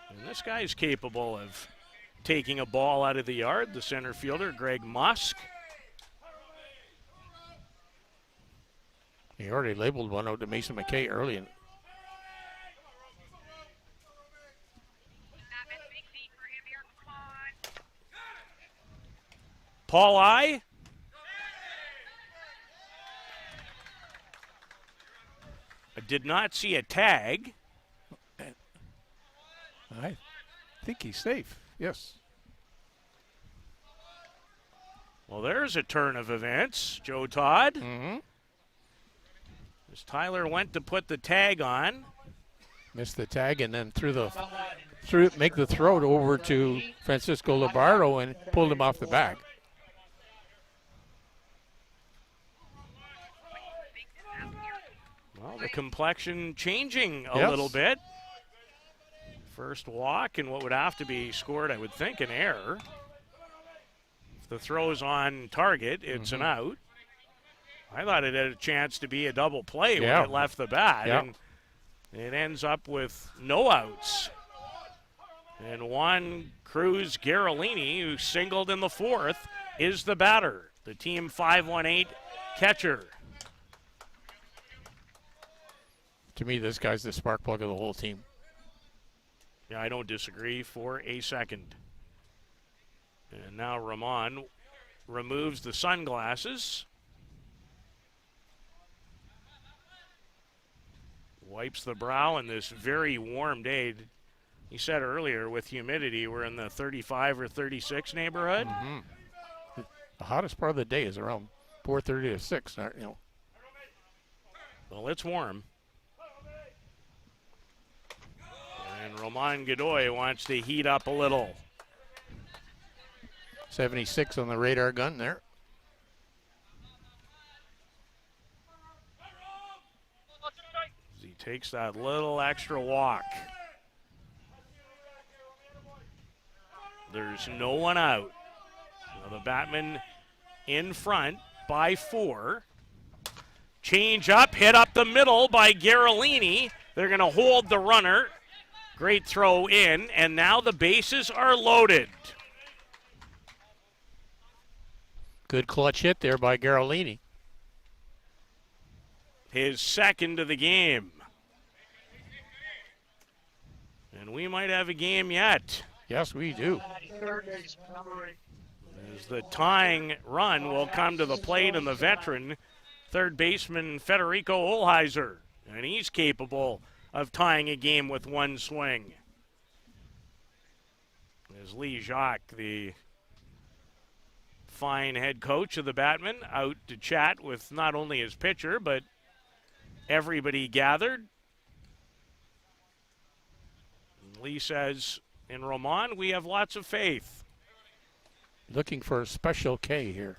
Speaker 1: And this guy's capable of taking a ball out of the yard, the center fielder, Greg Musk.
Speaker 2: He already labeled one out to Mason McKay early.
Speaker 1: Paul I. I did not see a tag.
Speaker 2: I think he's safe. Yes.
Speaker 1: Well, there's a turn of events, Joe Todd.
Speaker 2: Mm-hmm.
Speaker 1: As Tyler went to put the tag on.
Speaker 2: Missed the tag and then make the throw over to Francisco Lombardo and pulled him off the back.
Speaker 1: Well, the complexion changing a
Speaker 2: Yes.
Speaker 1: little bit. First walk and what would have to be scored, I would think, an error. If the throw's on target, it's an out. I thought it had a chance to be a double play when it left the bat, and it ends up with no outs. And Juan Cruz Garolini, who singled in the fourth, is the batter, the Team 518 catcher.
Speaker 2: To me, this guy's the spark plug of the whole team.
Speaker 1: Yeah, I don't disagree for a second. And now Ramon removes the sunglasses. Wipes the brow in this very warm day. He said earlier with humidity, we're in the 35 or 36 neighborhood.
Speaker 2: Mm-hmm. The hottest part of the day is around 4:30 to 6. You know.
Speaker 1: Well, it's warm. And Roman Godoy wants to heat up a little.
Speaker 2: 76 on the radar gun there.
Speaker 1: He takes that little extra walk. There's no one out. Now the Batmen in front by 4. Change up, hit up the middle by Garolini. They're going to hold the runner. Great throw in, and now the bases are loaded.
Speaker 2: Good clutch hit there by Garolini.
Speaker 1: His second of the game. And we might have a game yet.
Speaker 2: Yes, we do.
Speaker 1: As the tying run will come to the plate, and the veteran third baseman Federico Olheiser. And he's capable of tying a game with one swing. As Lee Jacques, the fine head coach of the Batmen, out to chat with not only his pitcher, but everybody gathered. Lee says, in Roman, we have lots of faith.
Speaker 2: Looking for a special K here.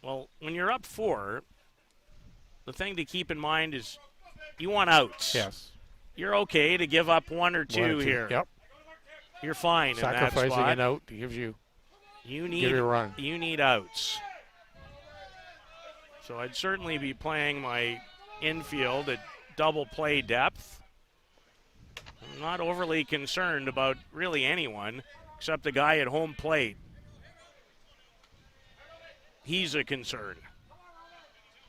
Speaker 1: Well, when you're up 4, the thing to keep in mind is you want outs.
Speaker 2: Yes.
Speaker 1: You're okay to give up 1 or 2 here.
Speaker 2: Yep.
Speaker 1: You're fine in that
Speaker 2: Sacrificing
Speaker 1: spot.
Speaker 2: an out gives you
Speaker 1: You need
Speaker 2: give you a run.
Speaker 1: You need outs. So I'd certainly be playing my infield at double play depth. I'm not overly concerned about really anyone except the guy at home plate. He's a concern.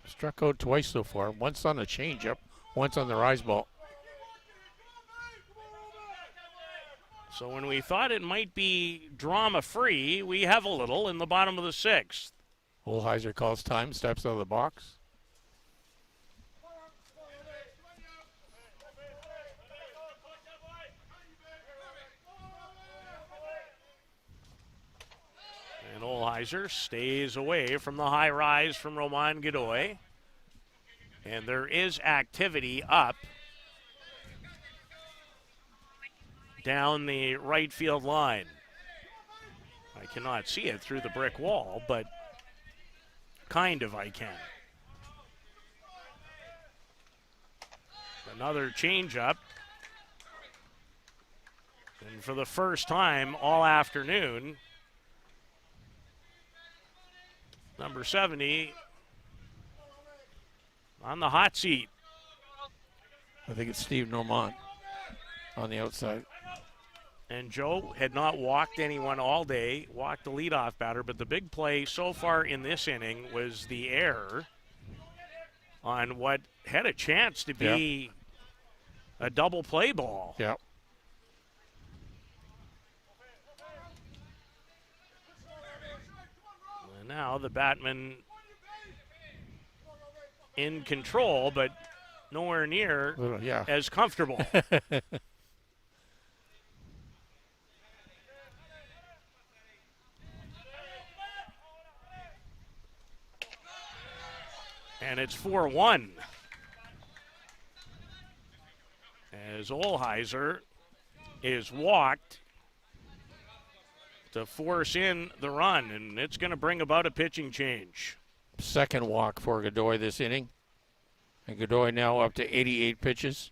Speaker 2: Struck out twice so far. Once on a changeup, once on the rise ball.
Speaker 1: So when we thought it might be drama-free, we have a little in the bottom of the 6th.
Speaker 2: Olheiser calls time, steps out of the box.
Speaker 1: And Olheiser stays away from the high rise from Roman Godoy. And there is activity up down the right field line. I cannot see it through the brick wall, but kind of I can. Another changeup. And for the first time all afternoon, number 70 on the hot seat.
Speaker 2: I think it's Steve Normand on the outside.
Speaker 1: And Joe had not walked anyone all day, walked the leadoff batter, but the big play so far in this inning was the error on what had a chance to be a double play ball.
Speaker 2: Yeah.
Speaker 1: And now the Batman in control, but nowhere near as comfortable. And it's 4-1 as Olheiser is walked to force in the run, and it's going to bring about a pitching change.
Speaker 2: Second walk for Godoy this inning. And Godoy now up to 88 pitches.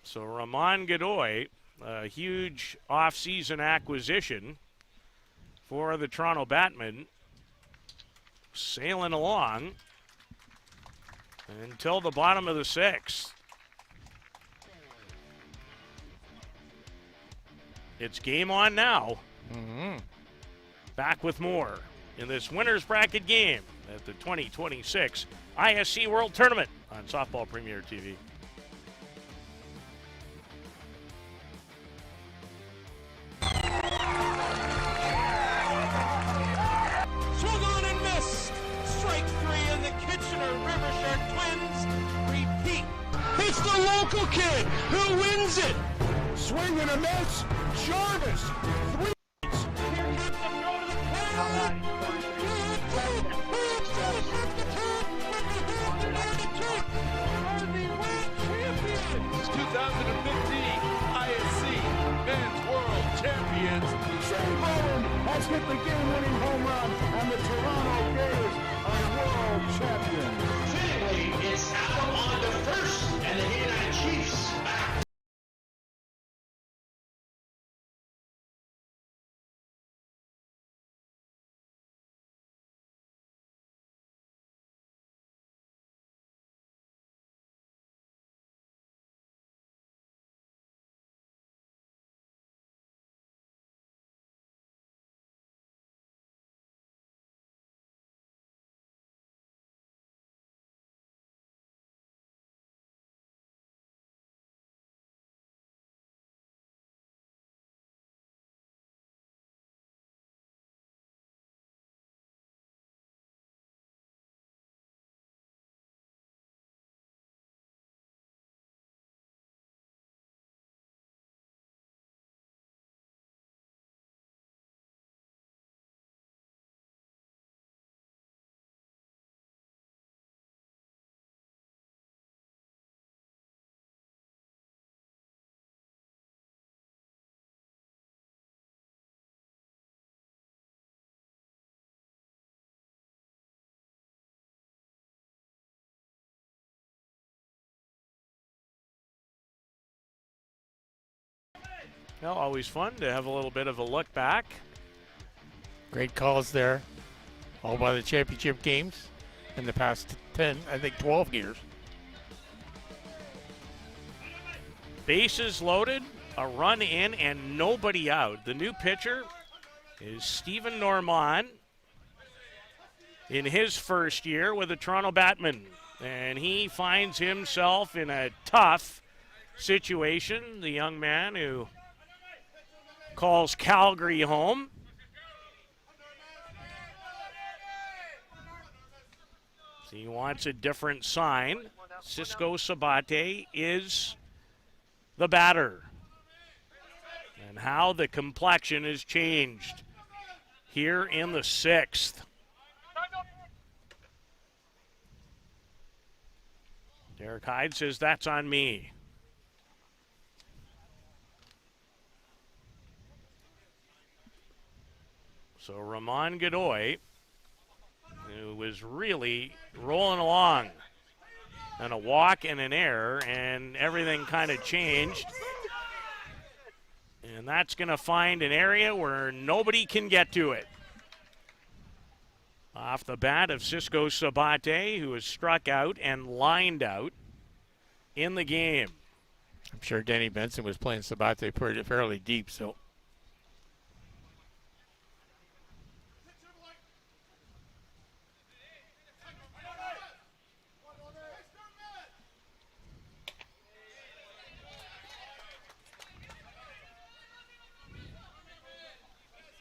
Speaker 1: So Ramon Godoy, a huge offseason acquisition for the Toronto Batmen, sailing along until the bottom of the sixth. It's game on now. Back with more in this winner's bracket game at the 2026 ISC World Tournament on Softball Premier TV.
Speaker 10: Swung on and missed. Strike three, and the Kitchener River Shark Twins repeat. It's the local kid who wins it. Swing and a miss. Jarvis. Three. Here comes the throw to the plate. It's 2015 ISC Men's World Champions. Shane Bowen has hit the game-winning home run, and the Toronto Gators are world champions. Finley is out on the first, and the United Chiefs back.
Speaker 1: Well, always fun to have a little bit of a look back.
Speaker 2: Great calls there, all by the championship games in the past 10, I think 12 years.
Speaker 1: Bases loaded, a run in, and nobody out. The new pitcher is Stephen Normand in his first year with the Toronto Batmen. And he finds himself in a tough situation. The young man who calls Calgary home. So he wants a different sign. Cisco Sabate is the batter. And how the complexion has changed here in the sixth. Derek Hyde says, that's on me. So Ramon Godoy, who was really rolling along and a walk and an error, and everything kind of changed. And that's going to find an area where nobody can get to it. Off the bat of Cisco Sabate, who has struck out and lined out in the game.
Speaker 2: I'm sure Denny Benson was playing Sabate fairly deep, so.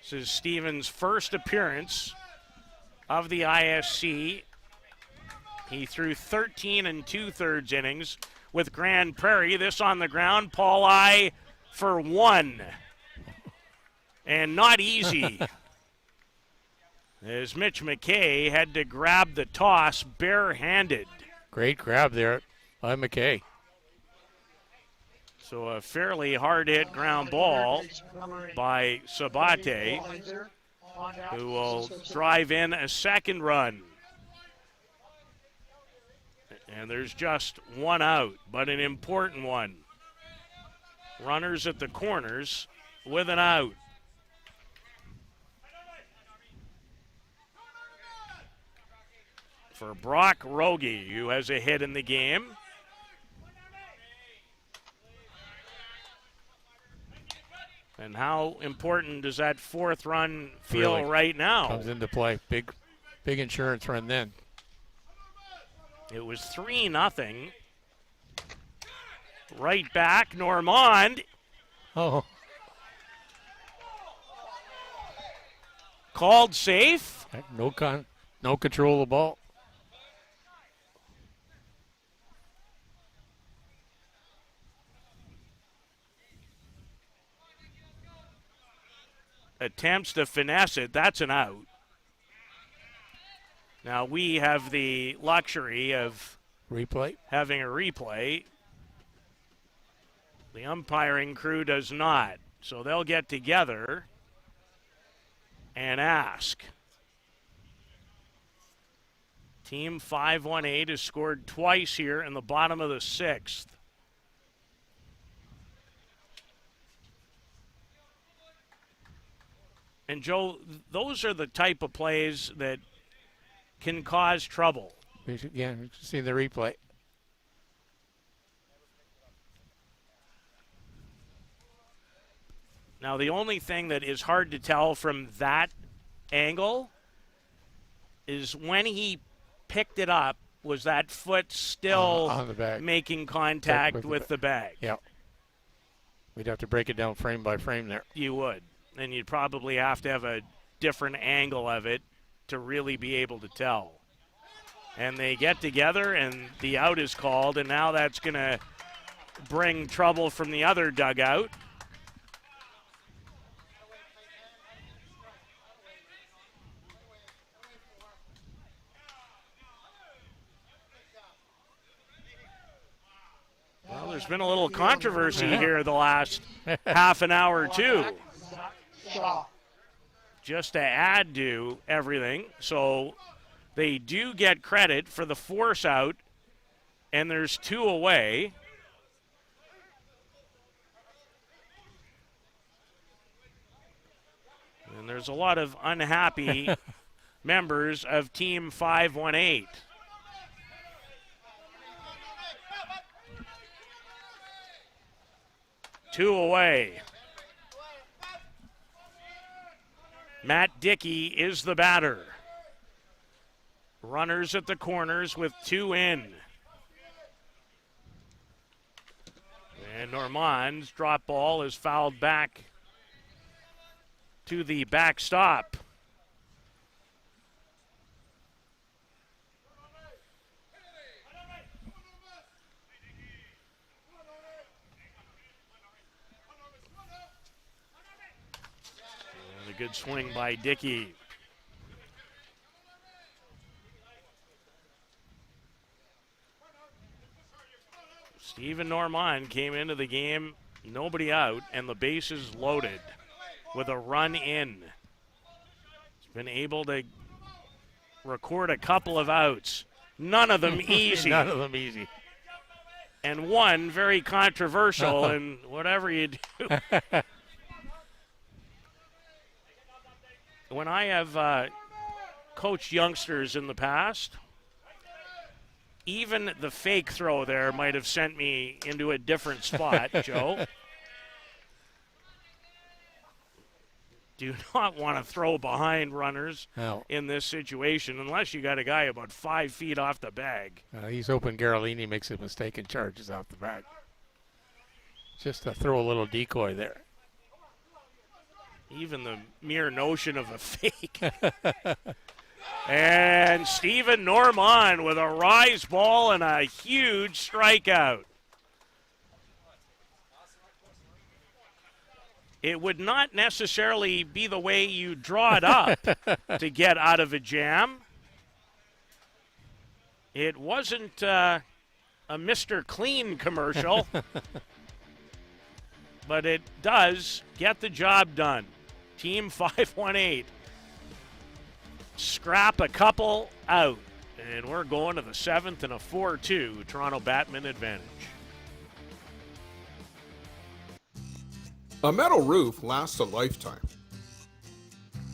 Speaker 1: This is Stevens' first appearance of the ISC. He threw 13 2/3 innings with Grand Prairie. This on the ground, Paul for 1. And not easy. As Mitch McKay had to grab the toss barehanded.
Speaker 2: Great grab there by McKay.
Speaker 1: So a fairly hard-hit ground ball by Sabate, who will drive in a second run. And there's just one out, but an important one. Runners at the corners with an out. For Brock Rogie, who has a hit in the game. And how important does that fourth run feel
Speaker 2: Really
Speaker 1: right now?
Speaker 2: comes into play. Big insurance run then.
Speaker 1: It was 3-0. Right back, Normand.
Speaker 2: Oh.
Speaker 1: Called safe.
Speaker 2: No control of the ball.
Speaker 1: Attempts to finesse it. That's an out. Now we have the luxury of having a replay. The umpiring crew does not. So they'll get together and ask. Team 518 has scored twice here in the bottom of the 6th. And Joe, those are the type of plays that can cause trouble.
Speaker 2: Yeah, see the replay.
Speaker 1: Now, the only thing that is hard to tell from that angle is when he picked it up, was that foot still
Speaker 2: on the bag,
Speaker 1: making contact with the bag?
Speaker 2: Yeah. We'd have to break it down frame by frame there.
Speaker 1: You would. And you'd probably have to have a different angle of it to really be able to tell. And they get together, and the out is called, and now that's going to bring trouble from the other dugout. Well, there's been a little controversy here the last half an hour or two. Just to add to everything. So they do get credit for the force out, and there's 2 away. And there's a lot of unhappy members of Team 518. Two away. Matt Dickey is the batter. Runners at the corners with 2 in. And Normand's drop ball is fouled back to the backstop. And a good swing by Dickey. Steven Normand came into the game, nobody out, and the bases loaded with a run in. He's been able to record a couple of outs. none of them easy.
Speaker 2: None of them easy.
Speaker 1: And one very controversial, and whatever you do. When I have coached youngsters in the past, even the fake throw there might have sent me into a different spot, Joe. Do not want to throw behind runners in this situation unless you got a guy about 5 feet off the bag.
Speaker 2: He's hoping Garolini makes a mistake and charges off the bag. Just to throw a little decoy there.
Speaker 1: Even the mere notion of a fake. And Stephen Normand with a rise ball and a huge strikeout. It would not necessarily be the way you draw it up to get out of a jam. It wasn't a Mr. Clean commercial, but it does get the job done. Team 518. Scrap a couple out, and we're going to the 7th and a 4-2 Toronto Batman advantage.
Speaker 4: A metal roof lasts a lifetime.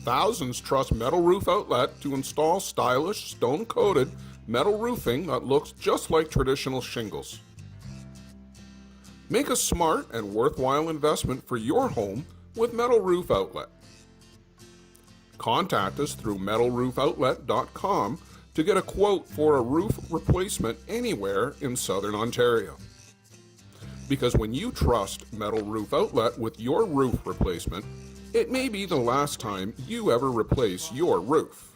Speaker 4: Thousands trust Metal Roof Outlet to install stylish, stone-coated metal roofing that looks just like traditional shingles. Make a smart and worthwhile investment for your home with Metal Roof Outlet. Contact us through metalroofoutlet.com to get a quote for a roof replacement anywhere in Southern Ontario. Because when you trust Metal Roof Outlet with your roof replacement, it may be the last time you ever replace your roof.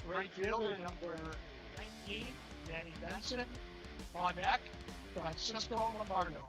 Speaker 3: Right fielder number 19, Danny Benson. On deck, Francisco Lombardo.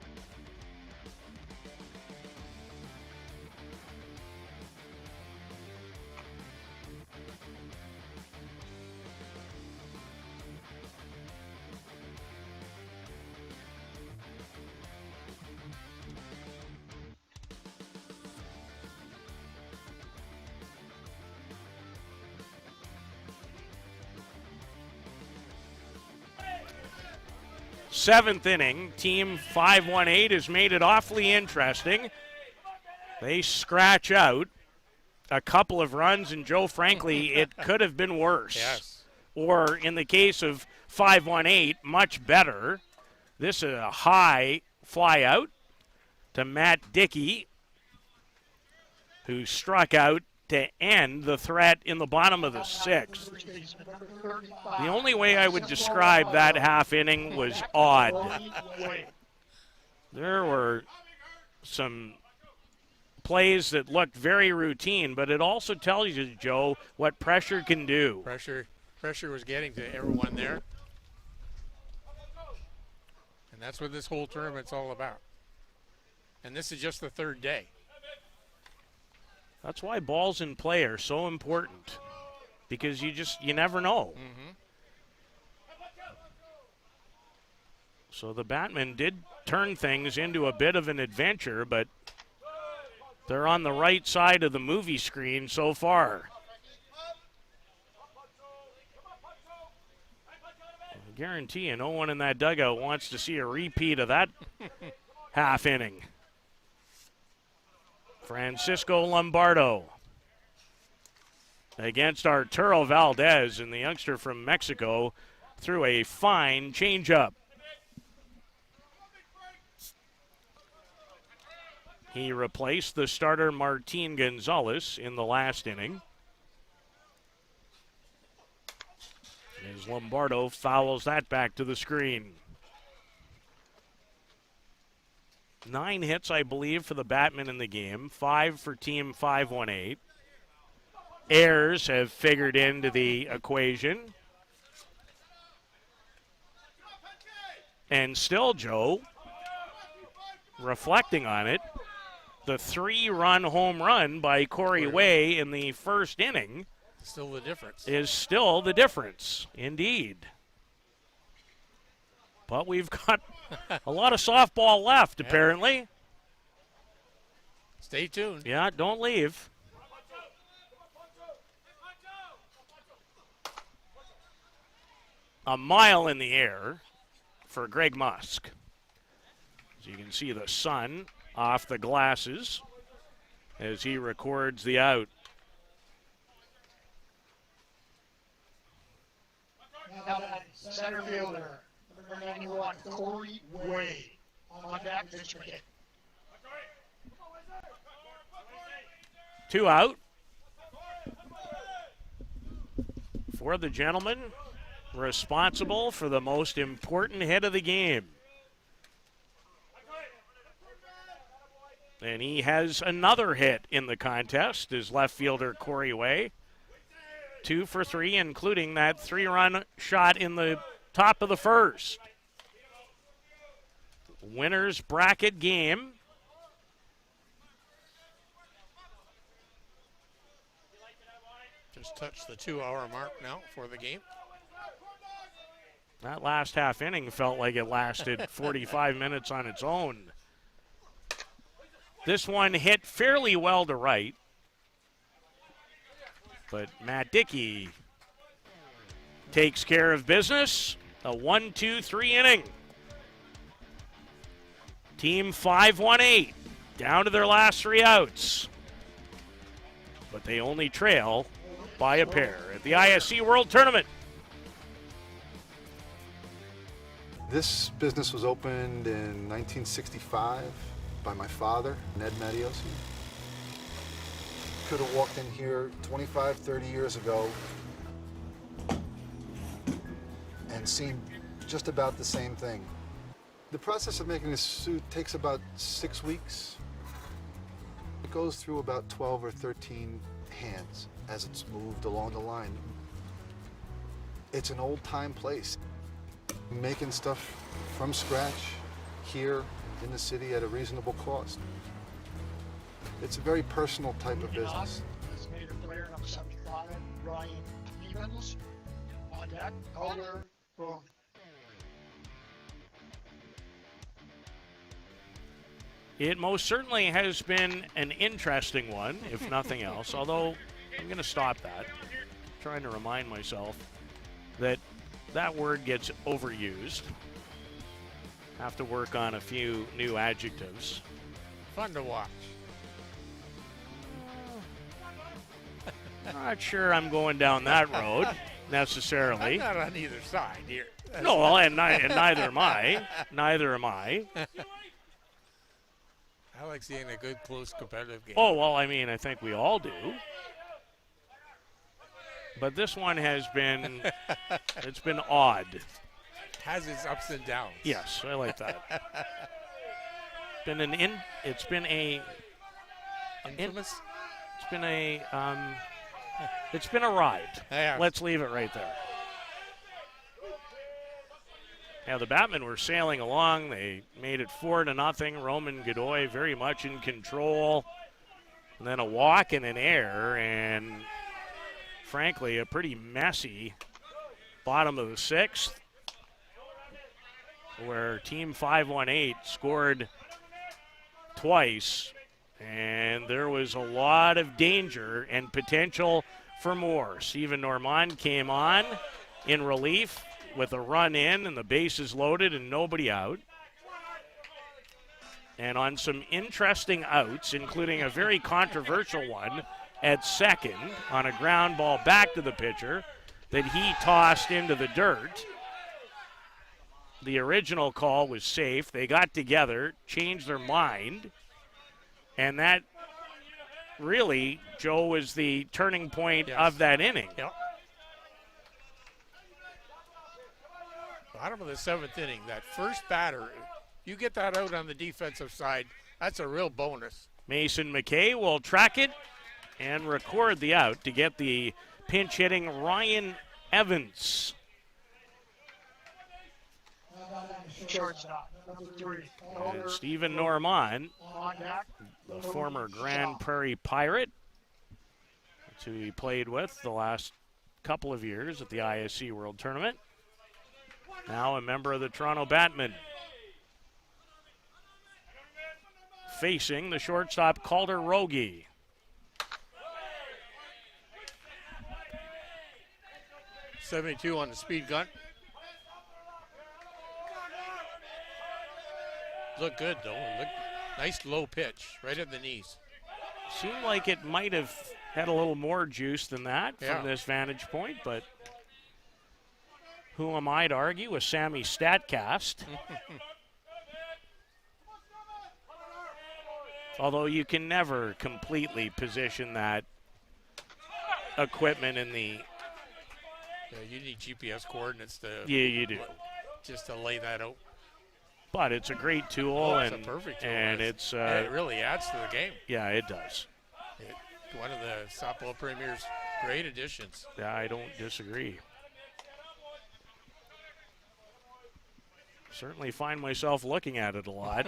Speaker 1: Seventh inning, Team 518 has made it awfully interesting. They scratch out a couple of runs, and Joe, frankly, it could have been worse.
Speaker 2: Yes.
Speaker 1: Or in the case of 518, much better. This is a high fly out to Matt Dickey, who struck out to end the threat in the bottom of the 6th. The only way I would describe that half inning was odd. There were some plays that looked very routine, but it also tells you, Joe, what pressure can do.
Speaker 2: Pressure was getting to everyone there. And that's what this whole tournament's all about. And this is just the 3rd day.
Speaker 1: That's why balls in play are so important, because you never know.
Speaker 2: Mm-hmm.
Speaker 1: So the Batmen did turn things into a bit of an adventure, but they're on the right side of the movie screen so far. I guarantee you no one in that dugout wants to see a repeat of that half inning. Francisco Lombardo against Arturo Valdez, and the youngster from Mexico threw a fine changeup. He replaced the starter Martin Gonzalez in the last inning, as Lombardo fouls that back to the screen. 9 hits, I believe, for the Batmen in the game. 5 for Team 518. Errors have figured into the equation. And still, Joe, reflecting on it, the 3-run home run by Corey Way in the first inning
Speaker 2: Still the difference.
Speaker 1: Is still the difference, indeed. But we've got a lot of softball left, apparently.
Speaker 2: Stay tuned.
Speaker 1: Yeah, don't leave. A mile in the air for Greg Musk. As you can see the sun off the glasses as he records the out.
Speaker 3: Now that center fielder, number 91, Corey Way. On deck, pitch hit.
Speaker 1: 2 out for the gentleman responsible for the most important hit of the game. And he has another hit in the contest, is left fielder Corey Way. 2 for 3, including that 3-run shot in the top of the first. Winners bracket game.
Speaker 2: Just touched the 2-hour mark now for the game.
Speaker 1: That last half inning felt like it lasted 45 minutes on its own. This one hit fairly well to right. But Matt Dickey takes care of business. A 1-2-3 inning. Team 5-1-8 down to their last 3 outs. But they only trail by a pair at the ISC World Tournament.
Speaker 9: This business was opened in 1965 by my father, Ned Mattiosi. Could have walked in here 25, 30 years ago and seen just about the same thing. The process of making this suit takes about 6 weeks. It goes through about 12 or 13 hands as it's moved along the line. It's an old-time place. Making stuff from scratch here in the city at a reasonable cost. It's a very personal type of business.
Speaker 3: Designated player number 75, Ryan Evans. On deck, Calder, boom.
Speaker 1: It most certainly has been an interesting one, if nothing else, although I'm going to stop that. I'm trying to remind myself that that word gets overused. Have to work on a few new adjectives.
Speaker 2: Fun to watch.
Speaker 1: Not sure I'm going down that road necessarily.
Speaker 2: I'm not on either side here.
Speaker 1: No, well, and neither am I. Neither am I.
Speaker 2: I like seeing a good, close, competitive game.
Speaker 1: Oh, well, I mean, I think we all do. But this one has been, it's been odd.
Speaker 2: Has its ups and downs.
Speaker 1: Yes, I like that. It's been a ride.
Speaker 2: Yeah.
Speaker 1: Let's leave it right there. Now the Batmen were sailing along. They made it 4-0. Roman Godoy very much in control. And then a walk and an error, and frankly, a pretty messy bottom of the 6th, where Team 5-1-8 scored twice, and there was a lot of danger and potential for more. Steven Normand came on in relief with a run in and the bases loaded and nobody out. And on some interesting outs, including a very controversial one at second on a ground ball back to the pitcher that he tossed into the dirt. The original call was safe. They got together, changed their mind, and that really, Joe, was the turning point of that inning.
Speaker 2: Yep. Bottom of the 7th inning, that first batter, you get that out on the defensive side, that's a real bonus.
Speaker 1: Mason McKay will track it and record the out to get the pinch hitting Ryan Evans.
Speaker 3: Shortstop, number 3.
Speaker 1: And Steven Normand,
Speaker 3: On deck,
Speaker 1: the former Grand Prairie Pirate, that's who he played with the last couple of years at the ISC World Tournament. Now a member of the Toronto Batmen. facing the shortstop Calder Rogie.
Speaker 2: .72 on the speed gun. Look good though. Look, nice low pitch, right at the knees.
Speaker 1: Seemed like it might have had a little more juice than that from this vantage point, but who am I to argue with Sammy Statcast? Although you can never completely position that equipment in the...
Speaker 2: Yeah, you need GPS coordinates to...
Speaker 1: Yeah, you do.
Speaker 2: Just to lay that out.
Speaker 1: But it's a great tool,
Speaker 2: it's a perfect tool.
Speaker 1: And it's
Speaker 2: it really adds to the game.
Speaker 1: Yeah, it does.
Speaker 2: One of the softball premier's great additions.
Speaker 1: Yeah, I don't disagree. Certainly find myself looking at it a lot.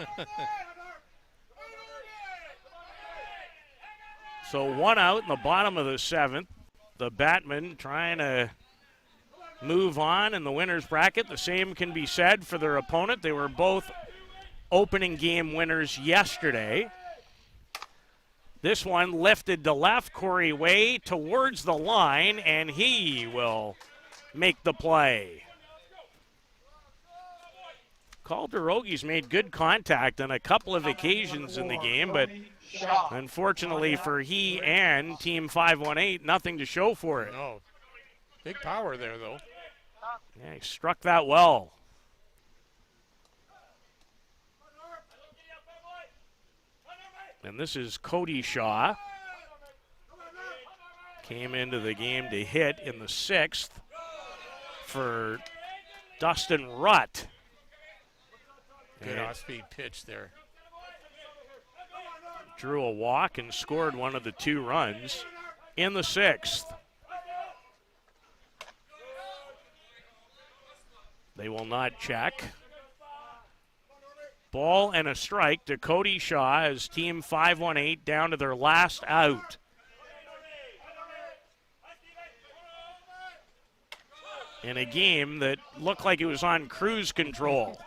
Speaker 1: So 1 out in the bottom of the 7th. The Batmen trying to move on in the winner's bracket. The same can be said for their opponent. They were both opening game winners yesterday. This one lifted to left, Corey Way towards the line, and he will make the play. Calder Rogie's made good contact on a couple of occasions in the game, but unfortunately for he and Team 518, nothing to show for it.
Speaker 2: No. Big power there, though.
Speaker 1: Yeah, he struck that well. And this is Cody Shaw. Came into the game to hit in the 6th for Dustin Rutt.
Speaker 2: Good off-speed pitch there.
Speaker 1: Drew a walk and scored one of the 2 runs in the 6th. They will not check. Ball and a strike to Cody Shaw as Team 518 down to their last out. In a game that looked like it was on cruise control.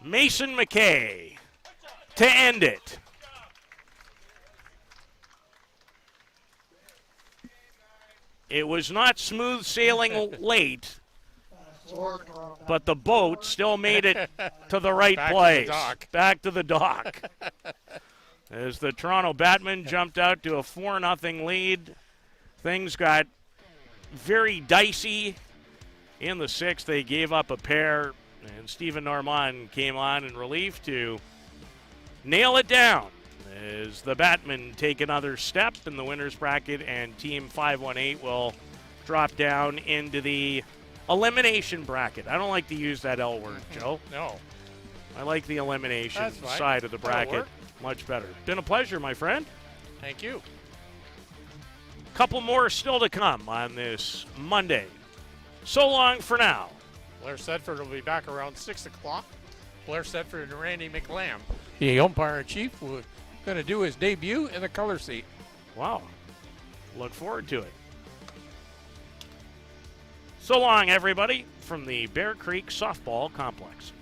Speaker 1: Mason McKay to end it. It was not smooth sailing late, but the boat still made it to the right place. Back to the dock. As the Toronto Batmen jumped out to a 4-0 lead, things got very dicey. In the 6th, they gave up a pair. And Stephen Normand came on in relief to nail it down as the Batmen take another step in the winner's bracket, and Team 518 will drop down into the elimination bracket. I don't like to use that L word, Joe.
Speaker 2: No.
Speaker 1: I like the elimination side of the bracket much better. Been a pleasure, my friend.
Speaker 2: Thank you.
Speaker 1: Couple more still to come on this Monday. So long for now.
Speaker 2: Blair Sedford will be back around 6 o'clock. Blair Sedford and Randy McLam, the umpire-in-chief, was going to do his debut in the color seat.
Speaker 1: Wow. Look forward to it. So long, everybody, from the Bear Creek Softball Complex.